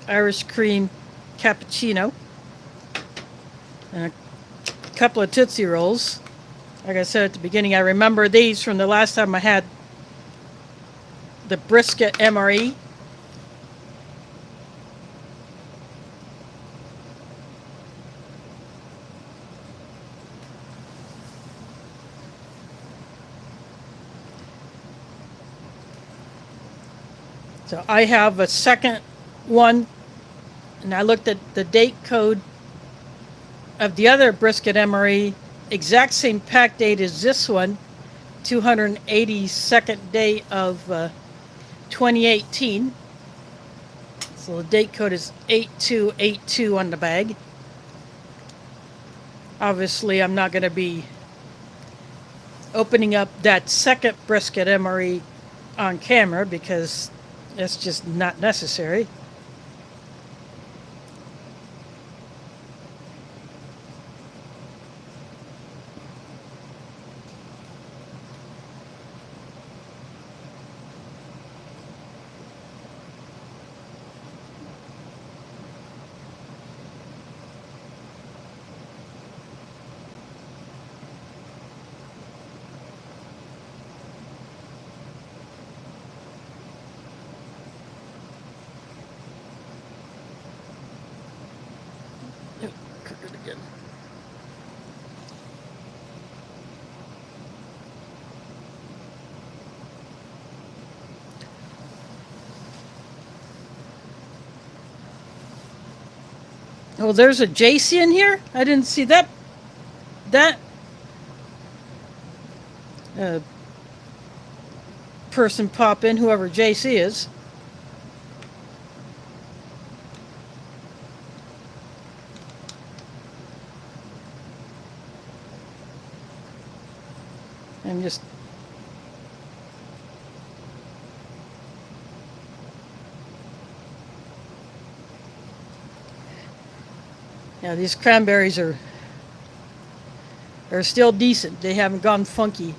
Irish cream cappuccino, and a couple of Tootsie Rolls. Like I said at the beginning, I remember these from the last time I had the Brisket MRE. So I have a second one, and I looked at the date code of the other Brisket MRE, exact same pack date as this one, 282nd day of 2018. So the date code is 8282 on the bag. Obviously, I'm not going to be opening up that second Brisket MRE on camera because that's just not necessary. Oh, there's a JC in here? I didn't see that. That person pop in, whoever JC is. I'm just yeah, these cranberries are still decent. They haven't gone funky.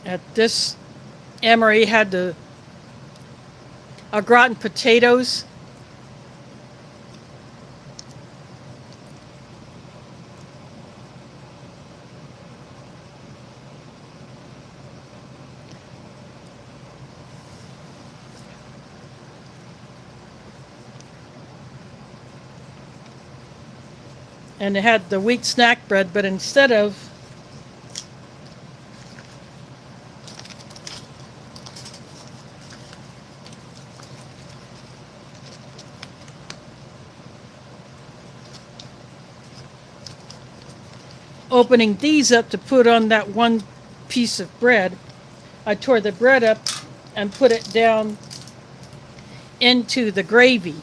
At this MRE had the au gratin potatoes. And it had the wheat snack bread, but instead of opening these up to put on that one piece of bread, I tore the bread up and put it down into the gravy.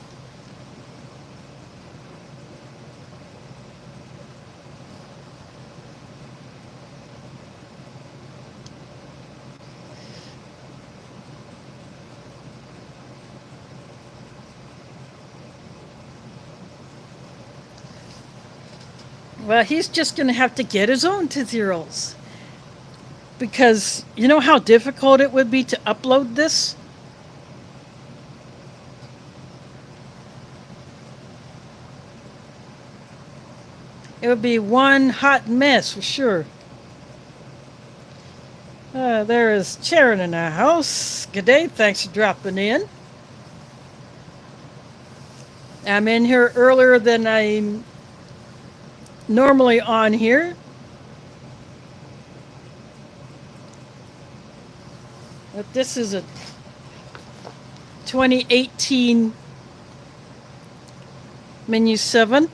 Well, he's just going to have to get his own Tootsie Rolls. Because you know how difficult it would be to upload this? It would be one hot mess for sure. There is Sharon in the house. Good day, thanks for dropping in. I'm in here earlier than I'm normally on here. But this is a 2018 menu 7.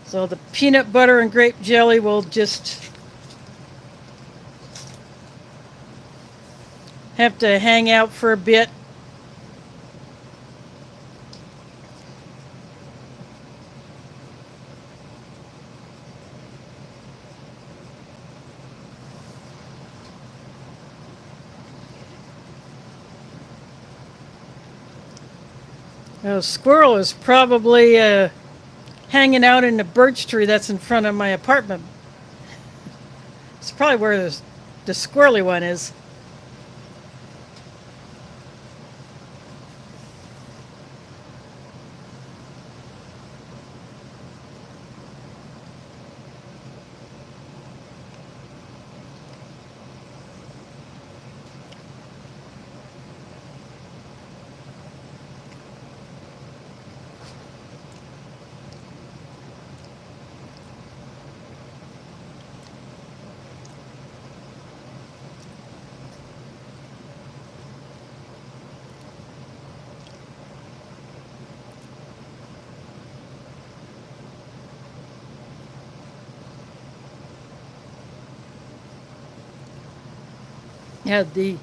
So the peanut butter and grape jelly will just have to hang out for a bit. A squirrel is probably hanging out in the birch tree that's in front of my apartment. It's probably where the squirrely one is. Yeah, the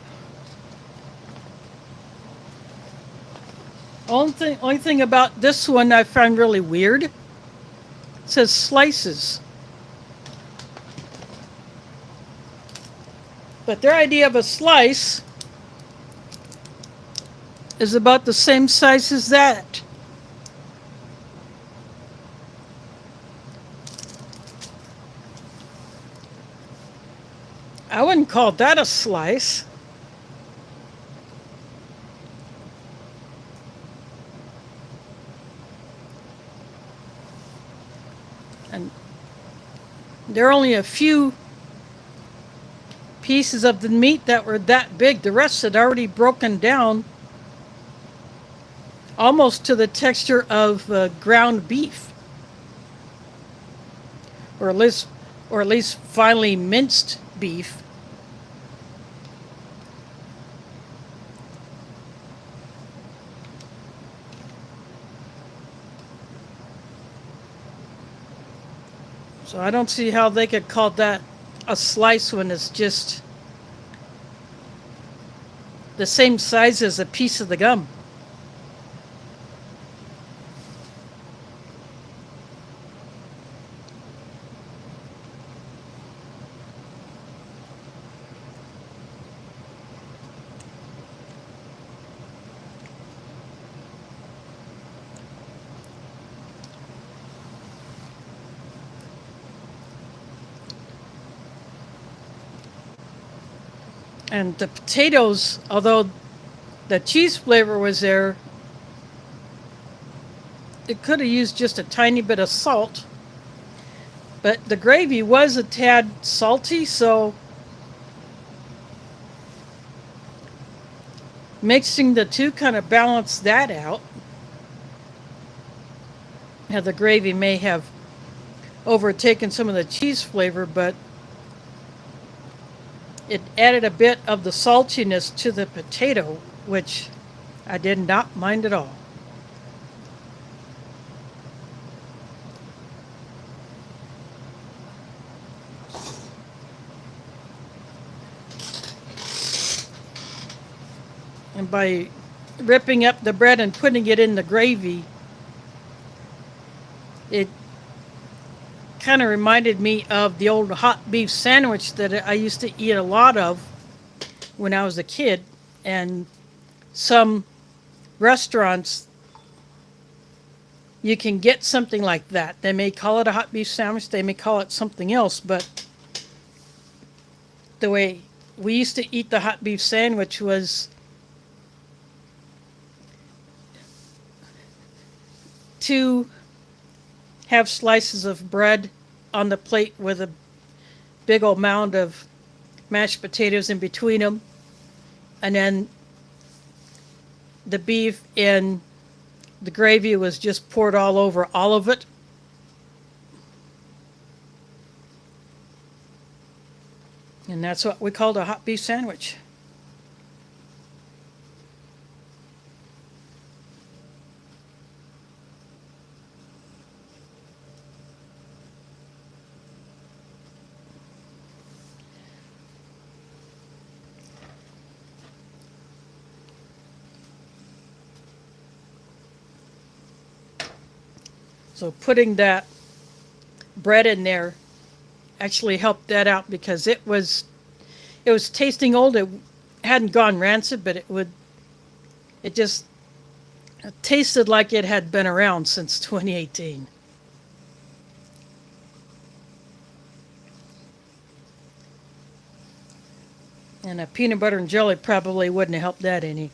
only thing about this one I find really weird, it says slices. But their idea of a slice is about the same size as that. I wouldn't call that a slice. And there are only a few pieces of the meat that were that big. The rest had already broken down almost to the texture of ground beef, or at least finely minced beef. So I don't see how they could call that a slice when it's just the same size as a piece of the gum. And the potatoes, although the cheese flavor was there, it could have used just a tiny bit of salt. But the gravy was a tad salty, so mixing the two kind of balanced that out. Now, the gravy may have overtaken some of the cheese flavor, but it added a bit of the saltiness to the potato, which I did not mind at all. And by ripping up the bread and putting it in the gravy, it kind of reminded me of the old hot beef sandwich that I used to eat a lot of when I was a kid. And some restaurants, you can get something like that. They may call it a hot beef sandwich, they may call it something else, but the way we used to eat the hot beef sandwich was to have slices of bread on the plate with a big old mound of mashed potatoes in between them, and then the beef in the gravy was just poured all over all of it. And that's what we called a hot beef sandwich. So putting that bread in there actually helped that out because it was tasting old. It hadn't gone rancid, but it just tasted like it had been around since 2018. And a peanut butter and jelly probably wouldn't have helped that any.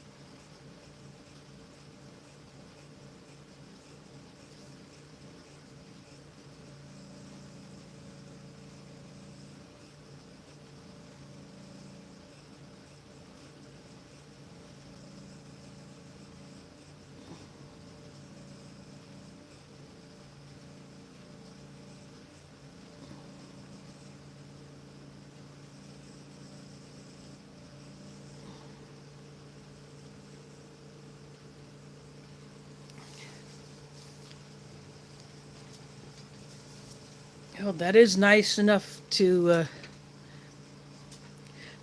Oh, that is nice enough to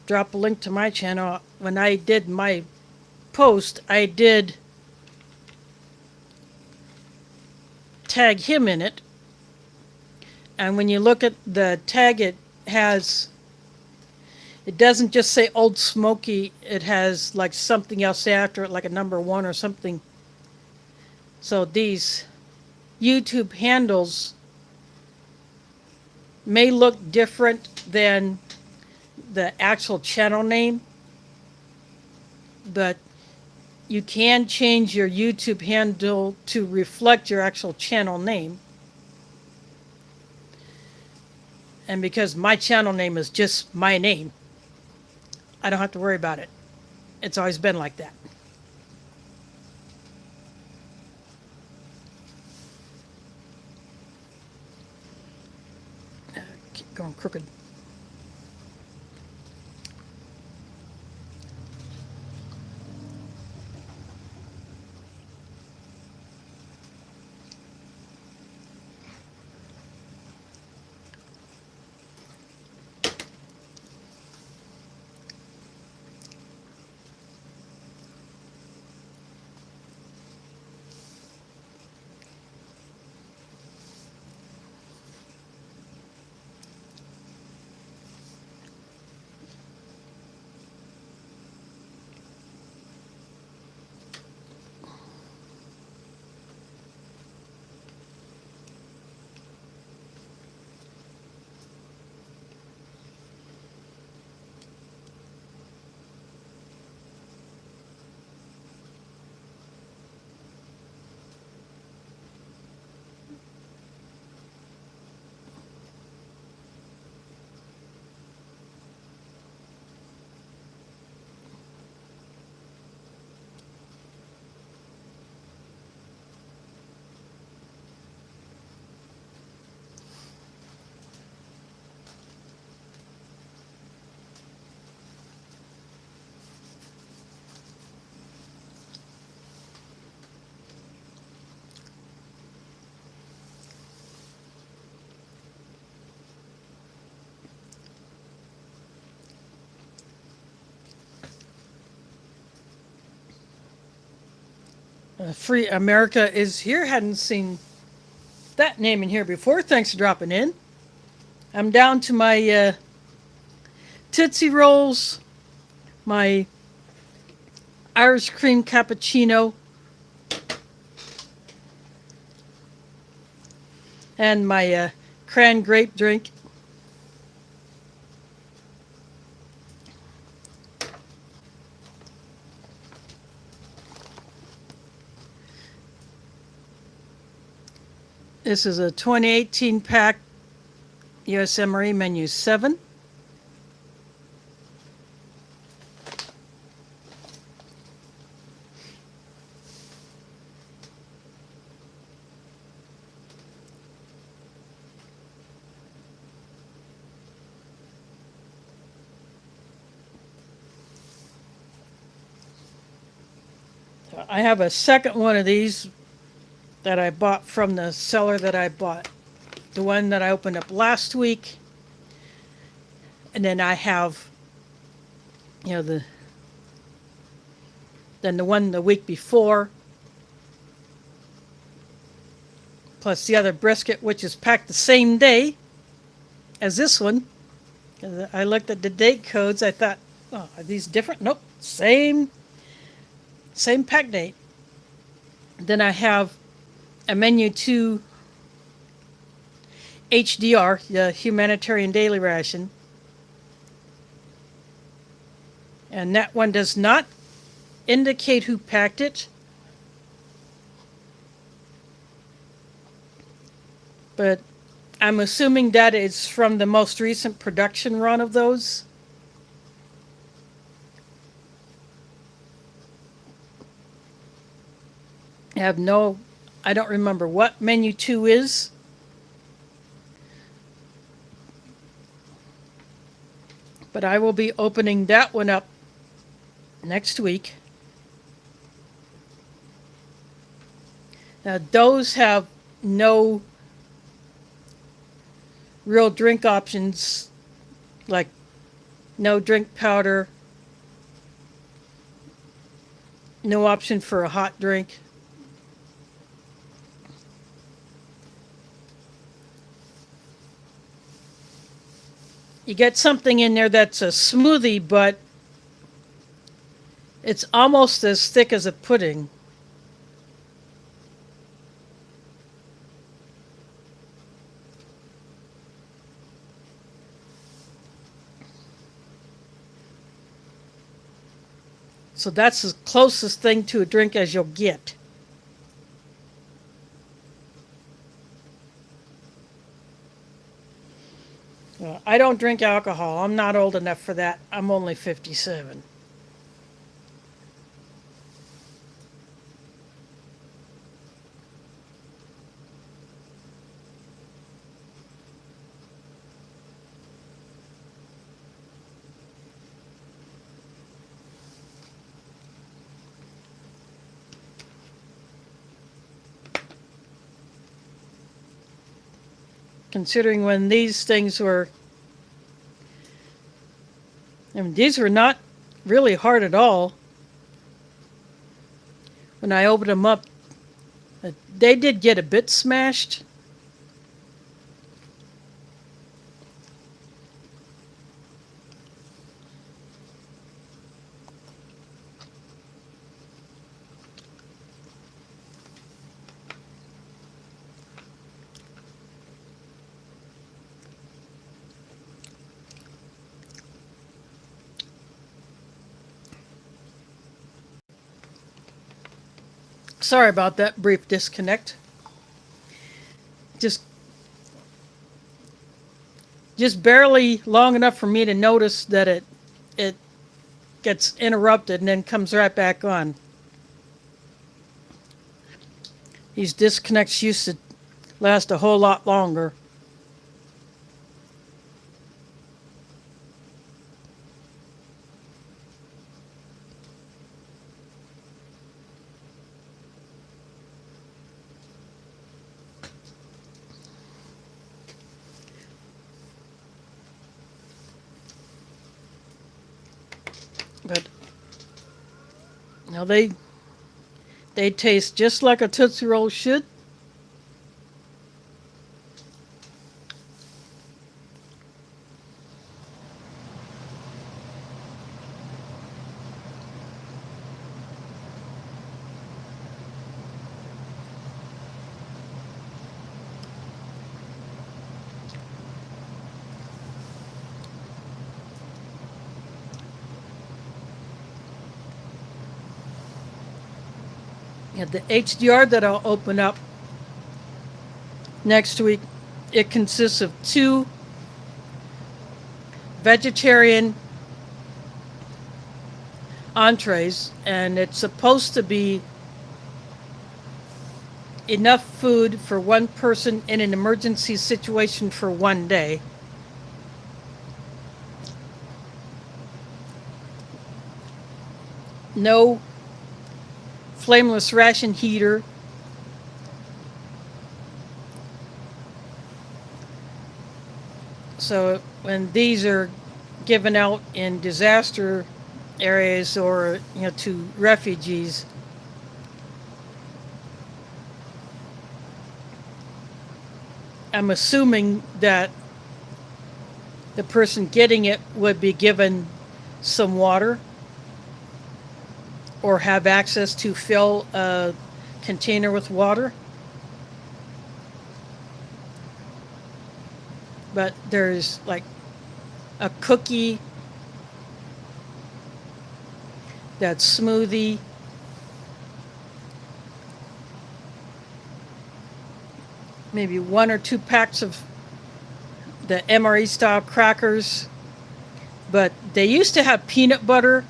drop a link to my channel. When I did my post, I did tag him in it. And when you look at the tag, it doesn't just say Old Smoky, it has like something else after it, like a number one or something. So these YouTube handles may look different than the actual channel name, but you can change your YouTube handle to reflect your actual channel name. And because my channel name is just my name, I don't have to worry about it. It's always been like that. Keep going crooked. Free America is here. Hadn't seen that name in here before. Thanks for dropping in. I'm down to my Tootsie Rolls, my Irish cream cappuccino, and my cran grape drink. This is a 2018 pack US MRE menu 7. I have a second one of these that I bought from the seller that I bought. The one that I opened up last week. And then I have, then the one the week before. plus the other brisket, which is packed the same day as this one. I looked at the date codes. I thought, oh, are these different? Nope, same pack date. Then I have a menu 2 HDR, the humanitarian daily ration. And that one does not indicate who packed it. But I'm assuming that is from the most recent production run of those. I don't remember what menu 2 is. But I will be opening that one up next week. Now, those have no real drink options, like no drink powder, no option for a hot drink. You get something in there that's a smoothie, but it's almost as thick as a pudding. So that's the closest thing to a drink as you'll get. I don't drink alcohol. I'm not old enough for that. I'm only 57. Considering when these things were, I mean, these were not really hard at all. When I opened them up, they did get a bit smashed. Sorry about that brief disconnect. Just barely long enough for me to notice that it gets interrupted and then comes right back on. These disconnects used to last a whole lot longer. But now they taste just like a Tootsie Roll should. And the HDR that I'll open up next week, it consists of 2 vegetarian entrees, and it's supposed to be enough food for one person in an emergency situation for one day. No flameless ration heater. So when these are given out in disaster areas or to refugees, I'm assuming that the person getting it would be given some water or have access to fill a container with water. But there's like a cookie, that smoothie, maybe 1 or 2 packs of the MRE style crackers. But they used to have peanut butter.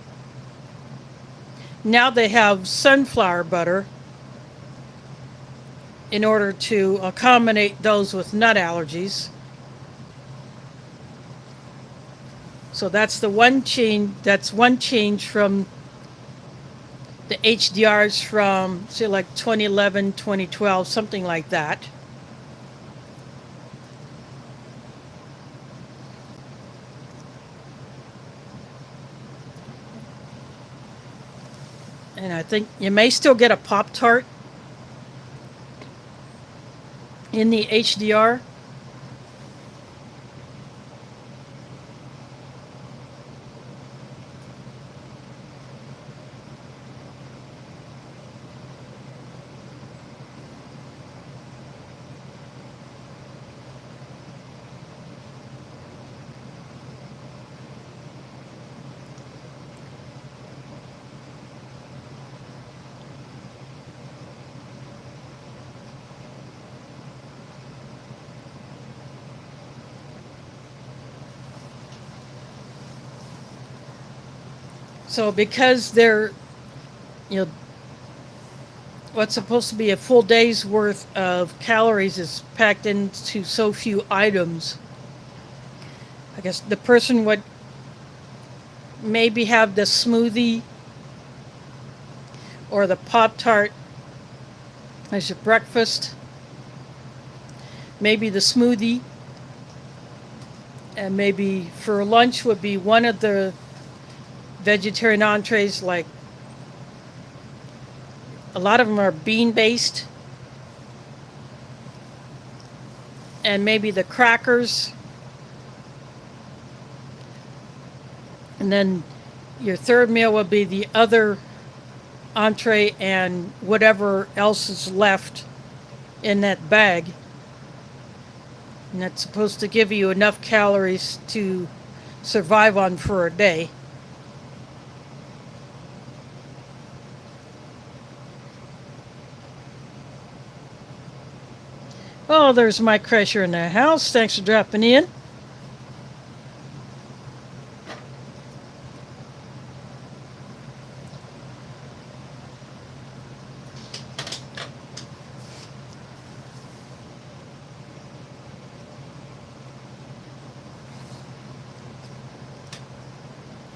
Now they have sunflower butter in order to accommodate those with nut allergies. So that's the one change. That's one change from the HDRs from, say, like 2011, 2012, something like that. And I think you may still get a Pop-Tart in the HDR. So because they're, you know, what's supposed to be a full day's worth of calories is packed into so few items, I guess the person would maybe have the smoothie or the Pop-Tart as your breakfast, maybe the smoothie, and maybe for lunch would be one of the vegetarian entrees. Like a lot of them are bean based, and maybe the crackers, and then your third meal would be the other entree and whatever else is left in that bag. And that's supposed to give you enough calories to survive on for a day. Oh, there's Mike Crasher in the house. Thanks for dropping in.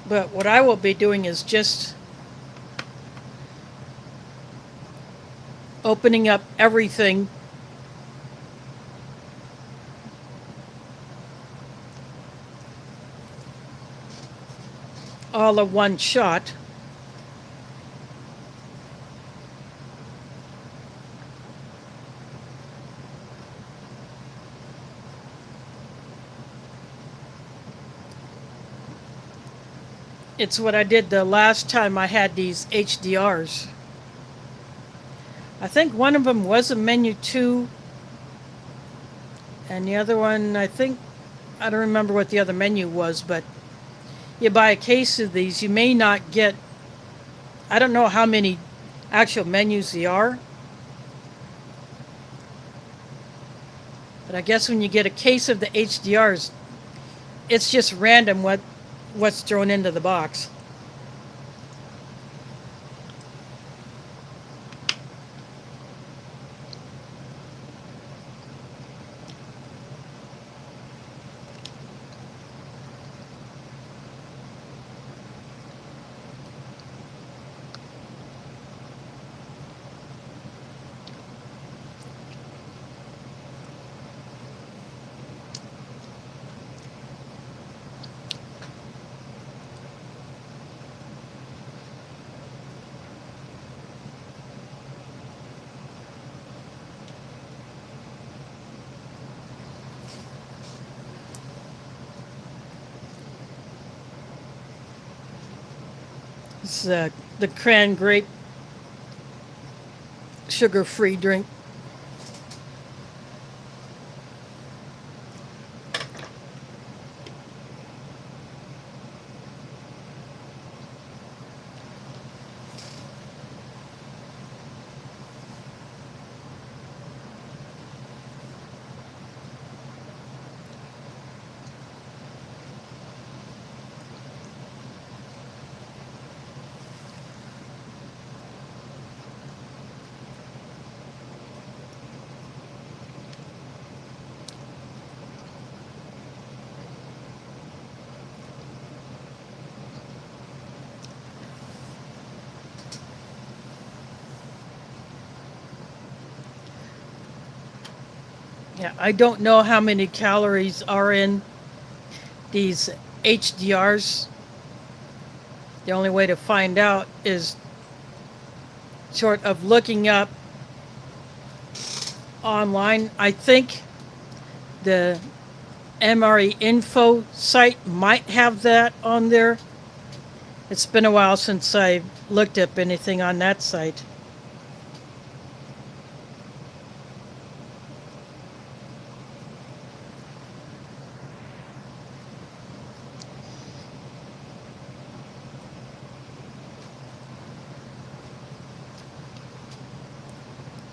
But what I will be doing is just opening up everything all at one shot. It's what I did the last time I had these HDRs. I think one of them was a menu 2, and the other one, I don't remember what the other menu was, but you buy a case of these, you may not get, I don't know how many actual menus there are, but I guess when you get a case of the HDRs, it's just random what's thrown into the box. It's the cran grape sugar-free drink. Yeah, I don't know how many calories are in these HDRs. The only way to find out is short of looking up online. I think the MRE info site might have that on there. It's been a while since I looked up anything on that site.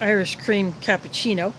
Irish cream cappuccino.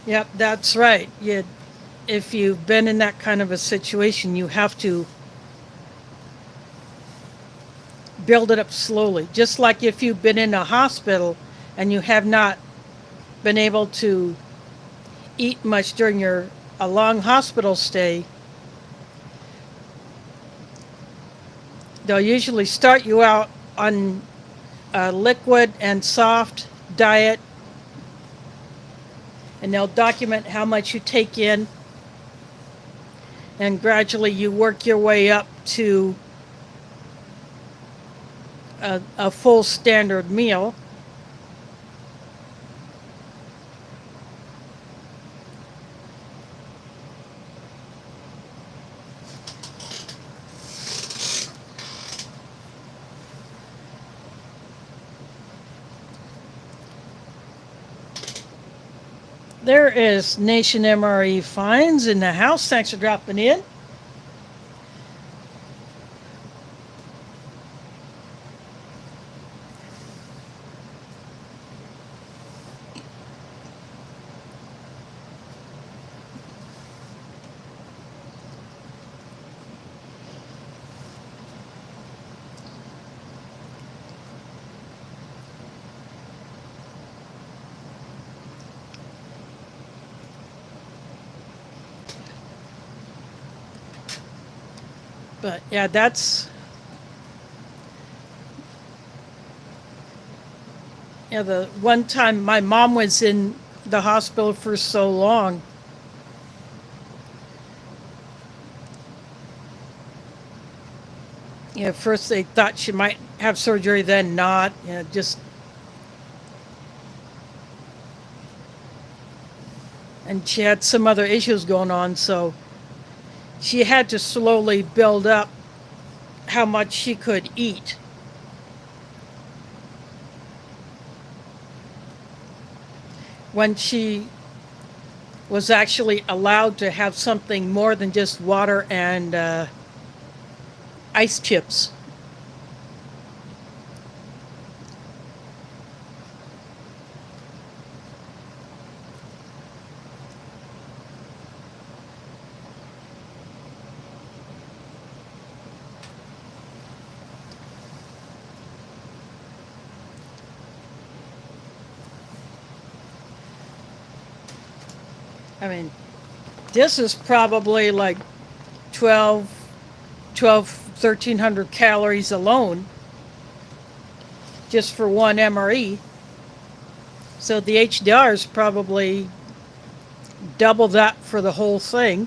Yep, that's right. If you've been in that kind of a situation, you have to build it up slowly. Just like if you've been in a hospital and you have not been able to eat much during a long hospital stay, they'll usually start you out on a liquid and soft diet, and they'll document how much you take in, and gradually you work your way up to a full standard meal. There is Nation MRE Finds in the house. Thanks for dropping in. But yeah, the one time my mom was in the hospital for so long. First they thought she might have surgery, then not. And she had some other issues going on, so she had to slowly build up how much she could eat. When she was actually allowed to have something more than just water and ice chips. I mean, this is probably like 12, 1,300 calories alone just for one MRE. So the HDR is probably double that for the whole thing.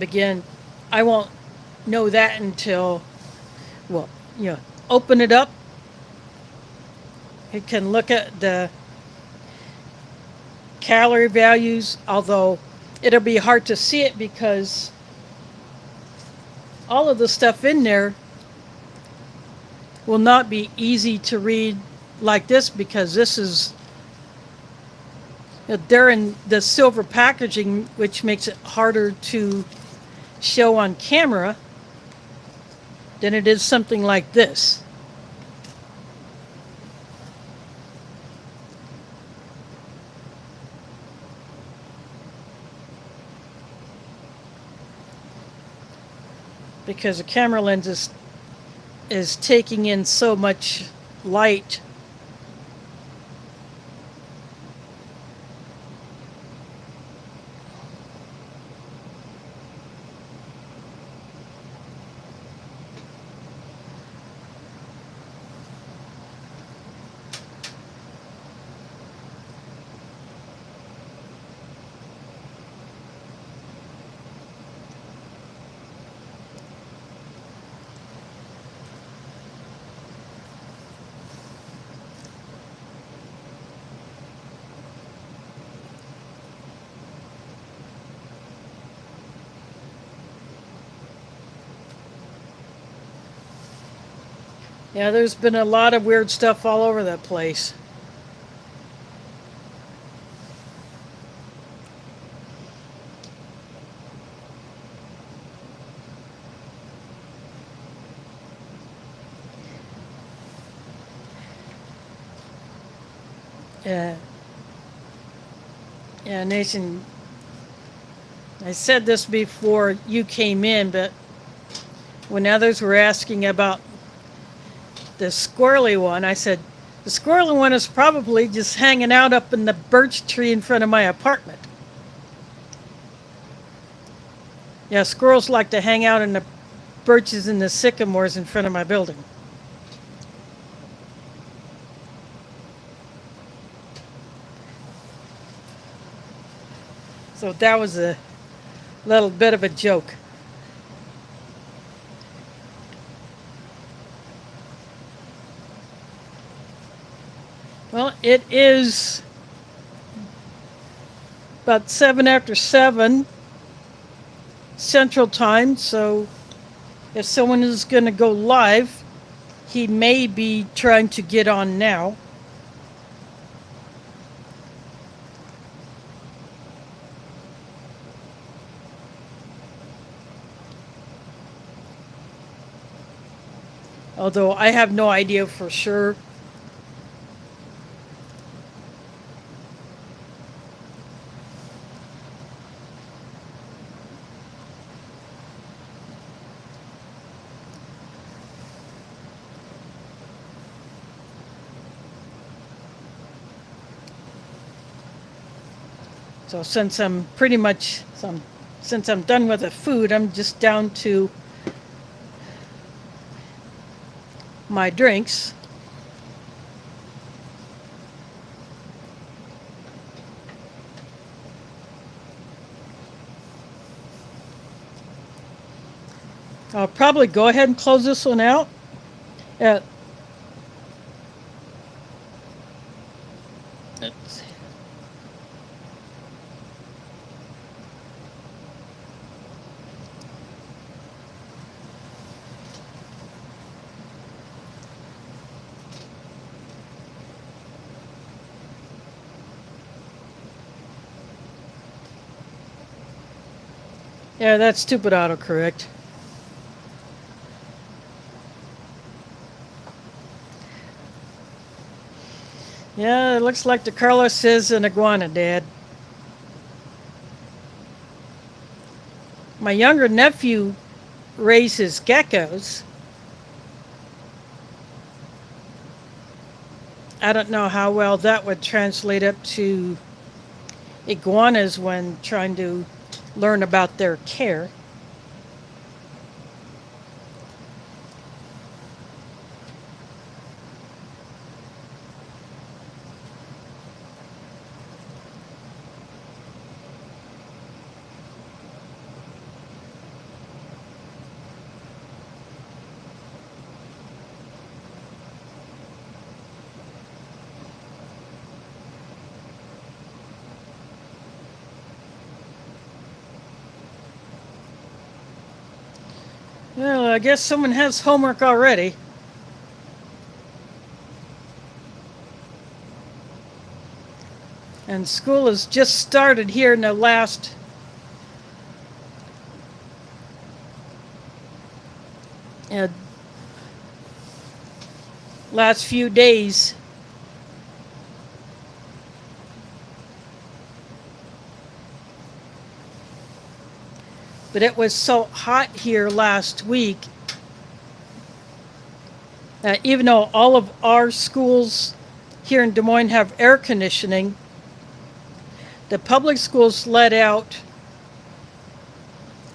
Again, I won't know that until, well, open it up. It can look at the calorie values, although it'll be hard to see it because all of the stuff in there will not be easy to read like this, because this is, they're in the silver packaging, which makes it harder to show on camera than it is something like this. Because the camera lens is taking in so much light. Yeah, there's been a lot of weird stuff all over that place. Yeah. Yeah, Nathan, I said this before you came in, but when others were asking about the squirrely one, I said, the squirrely one is probably just hanging out up in the birch tree in front of my apartment. Yeah, squirrels like to hang out in the birches and the sycamores in front of my building. So that was a little bit of a joke. Well, it is about 7 after 7 Central Time, so if someone is going to go live, he may be trying to get on now. Although I have no idea for sure. So since I'm since I'm done with the food, I'm just down to my drinks. I'll probably go ahead and close this one out. Uh, let's see. Yeah, that's stupid autocorrect. Yeah, it looks like the Carlos is an iguana, Dad. My younger nephew raises geckos. I don't know how well that would translate up to iguanas when trying to learn about their care. Well, I guess someone has homework already. And school has just started here in the uh, last few days. But it was so hot here last week that even though all of our schools here in Des Moines have air conditioning, the public schools let out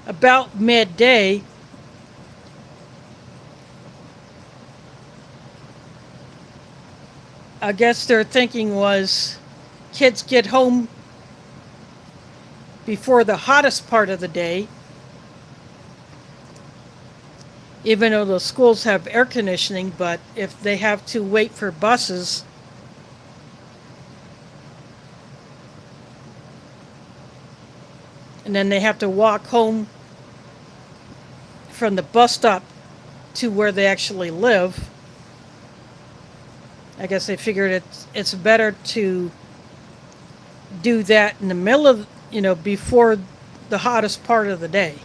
about midday. I guess their thinking was kids get home before the hottest part of the day, even though the schools have air conditioning, but if they have to wait for buses, and then they have to walk home from the bus stop to where they actually live, I guess they figured it's better to do that in the middle of, before the hottest part of the day.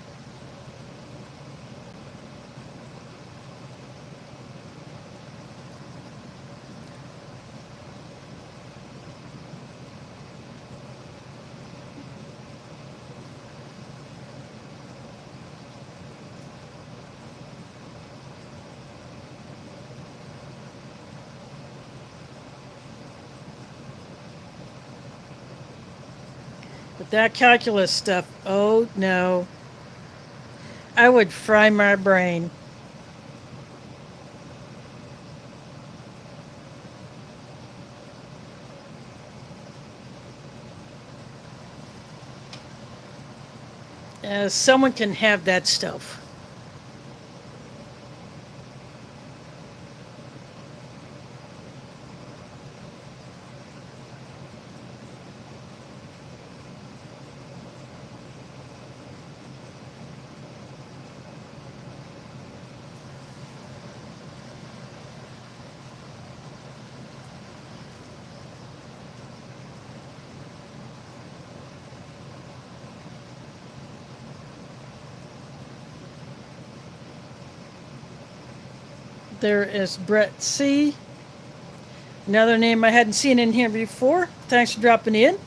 But that calculus stuff, oh no, I would fry my brain. Someone can have that stuff. There is Brett C. Another name I hadn't seen in here before. Thanks for dropping in.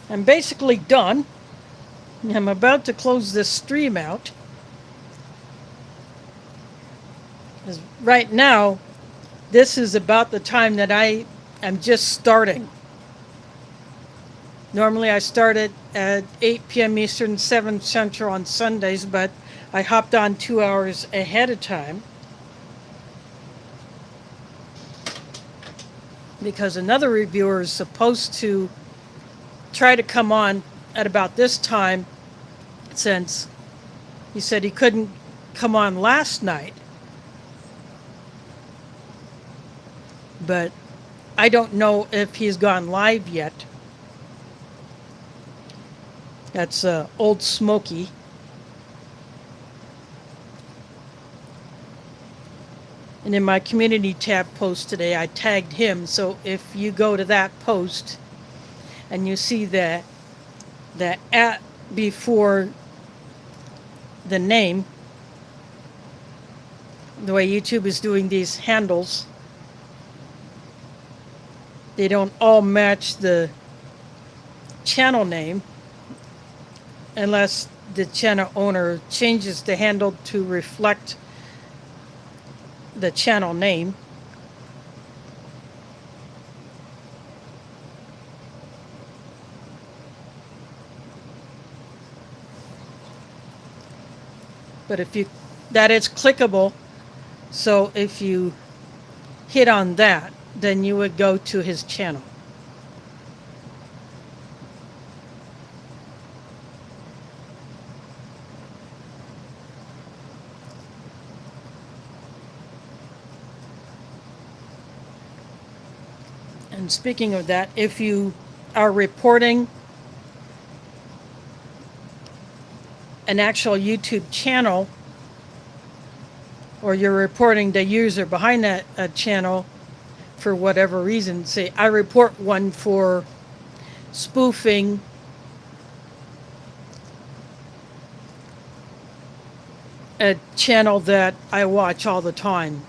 I'm basically done. I'm about to close this stream out. 'Cause right now, this is about the time that I am just starting. Normally I start at 8 p.m. Eastern, 7 Central on Sundays, but I hopped on 2 hours ahead of time. Because another reviewer is supposed to try to come on at about this time, since he said he couldn't come on last night. But I don't know if he's gone live yet. That's Old Smoky. And in my community tab post today, I tagged him. So if you go to that post and you see that at before the name, the way YouTube is doing these handles, they don't all match the channel name unless the channel owner changes the handle to reflect the channel name. but if you, that is clickable. So if you hit on that, then you would go to his channel. And speaking of that, if you are reporting an actual YouTube channel, or you're reporting the user behind that channel for whatever reason, say I report one for spoofing a channel that I watch all the time.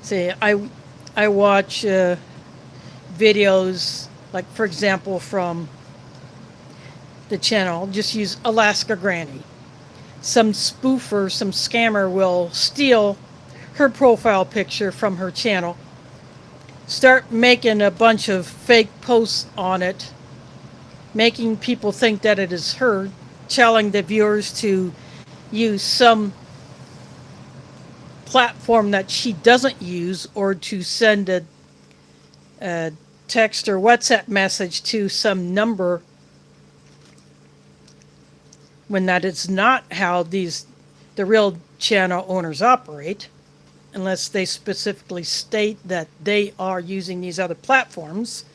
Say I watch videos, like for example from the channel, just use Alaska Granny. Some spoofer, some scammer will steal her profile picture from her channel, start making a bunch of fake posts on it, making people think that it is her, telling the viewers to use some platform that she doesn't use, or to send a text or WhatsApp message to some number, when that is not how the real channel owners operate, unless they specifically state that they are using these other platforms.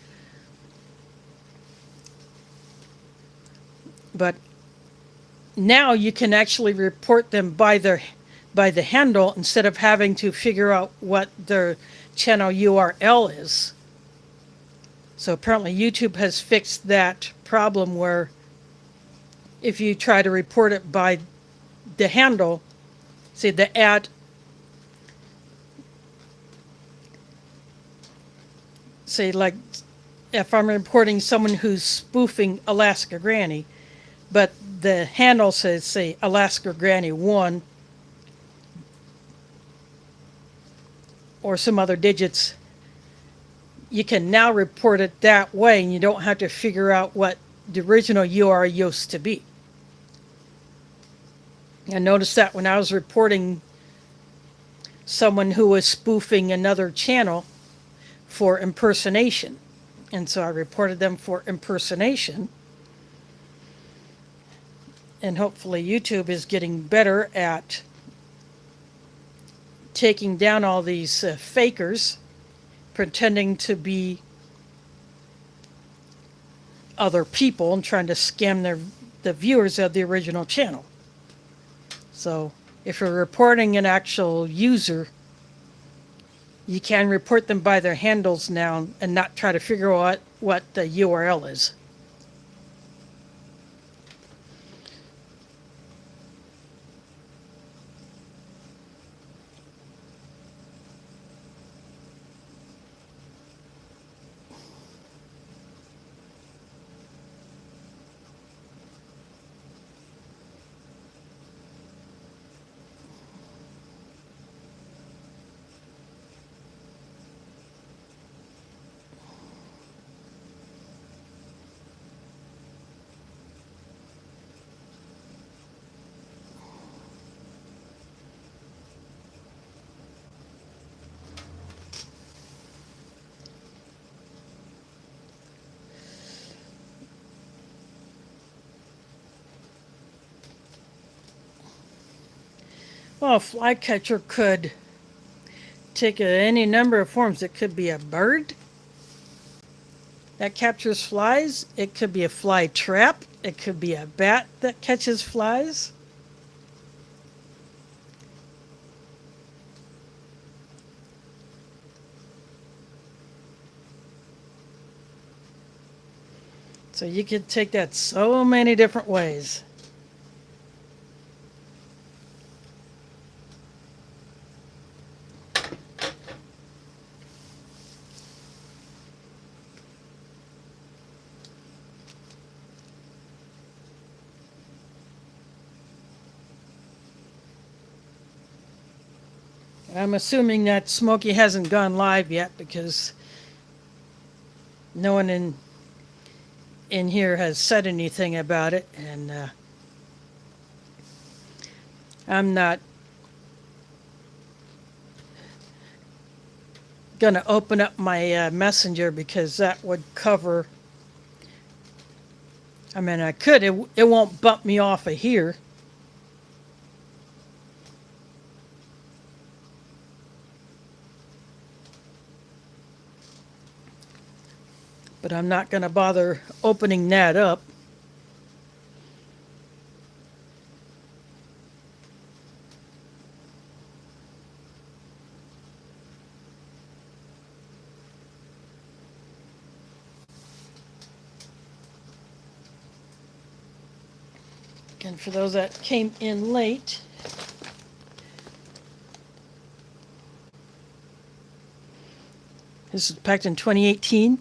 But now you can actually report them by the handle, instead of having to figure out what their channel URL is. So apparently YouTube has fixed that problem, where if you try to report it by the handle, say the @ say, like, if I'm reporting someone who's spoofing Alaska Granny, but the handle says, say, Alaska Granny 1, or some other digits, you can now report it that way, and you don't have to figure out what the original URL used to be. I noticed that when I was reporting someone who was spoofing another channel for impersonation. And so I reported them for impersonation. And hopefully YouTube is getting better at taking down all these fakers, pretending to be other people and trying to scam the viewers of the original channel. So if you're reporting an actual user, you can report them by their handles now, and not try to figure out what the URL is. Well, a flycatcher could take any number of forms. It could be a bird that captures flies. It could be a fly trap. It could be a bat that catches flies. So you could take that so many different ways. I'm assuming that Smokey hasn't gone live yet, because no one in here has said anything about it, and I'm not going to open up my messenger because that would cover. I mean, I could. It won't bump me off of here. But I'm not going to bother opening that up. And for those that came in late, this is packed in 2018.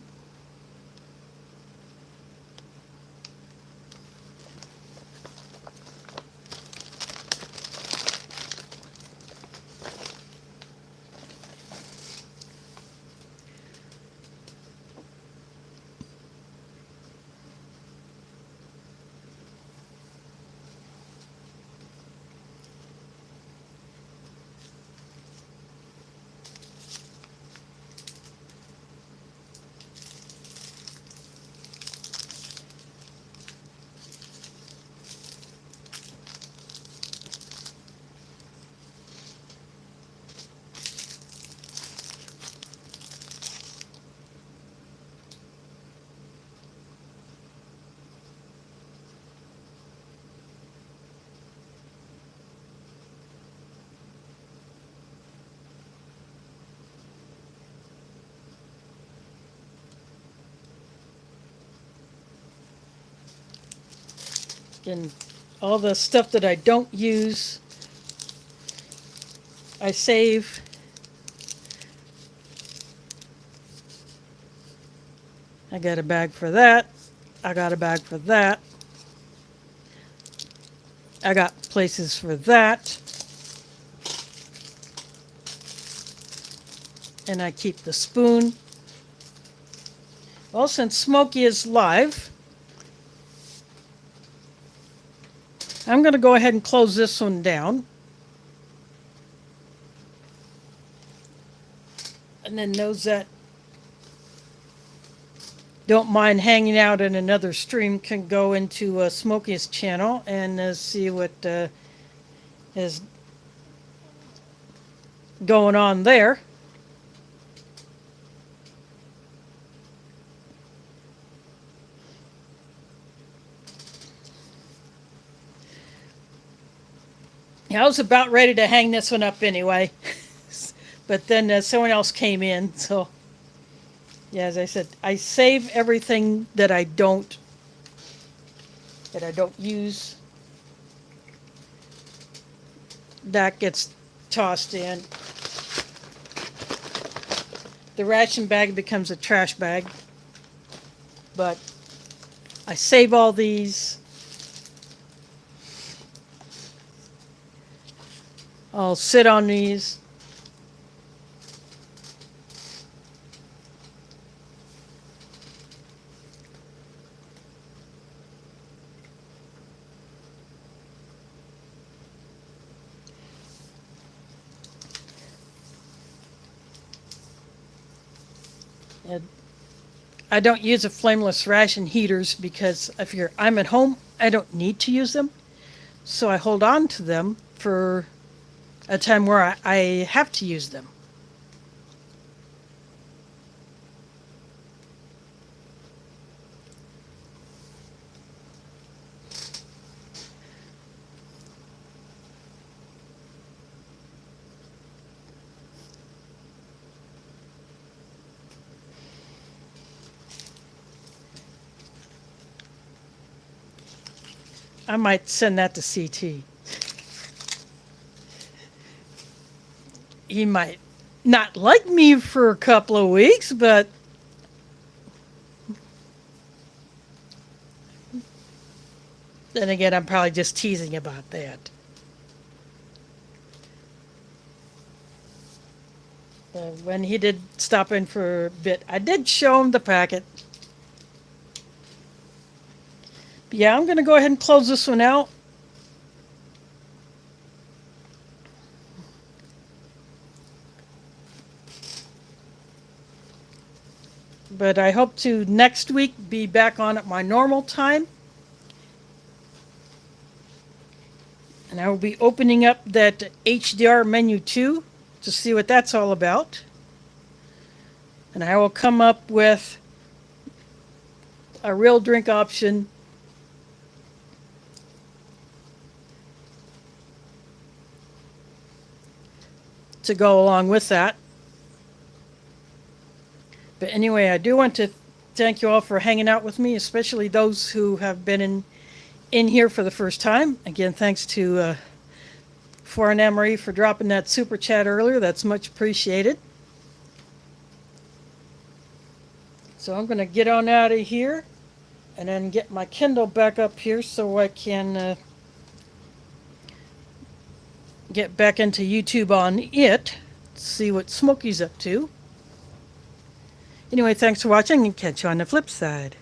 And all the stuff that I don't use, I save. I got a bag for that. I got a bag for that. I got places for that. And I keep the spoon. Well, since Smokey is live, I'm going to go ahead and close this one down. And then those that don't mind hanging out in another stream can go into Smokey's channel and see what is going on there. I was about ready to hang this one up anyway, but then someone else came in, so yeah, as I said, I save everything that I don't use. That gets tossed in. The ration bag becomes a trash bag, but I save all these. I'll sit on these. And I don't use the flameless ration heaters because I figure I'm at home, I don't need to use them. So I hold on to them for a time where I have to use them. I might send that to CT. He might not like me for a couple of weeks, but then again, I'm probably just teasing about that. When he did stop in for a bit, I did show him the packet. Yeah, I'm going to go ahead and close this one out. But I hope to next week be back on at my normal time. And I will be opening up that HDR menu too to see what that's all about. And I will come up with a real drink option to go along with that. But anyway, I do want to thank you all for hanging out with me, especially those who have been in here for the first time. Again, thanks to Foreign MRE for dropping that super chat earlier. That's much appreciated. So I'm going to get on out of here and then get my Kindle back up here so I can get back into YouTube on it, see what Smokey's up to. Anyway, thanks for watching and catch you on the flip side.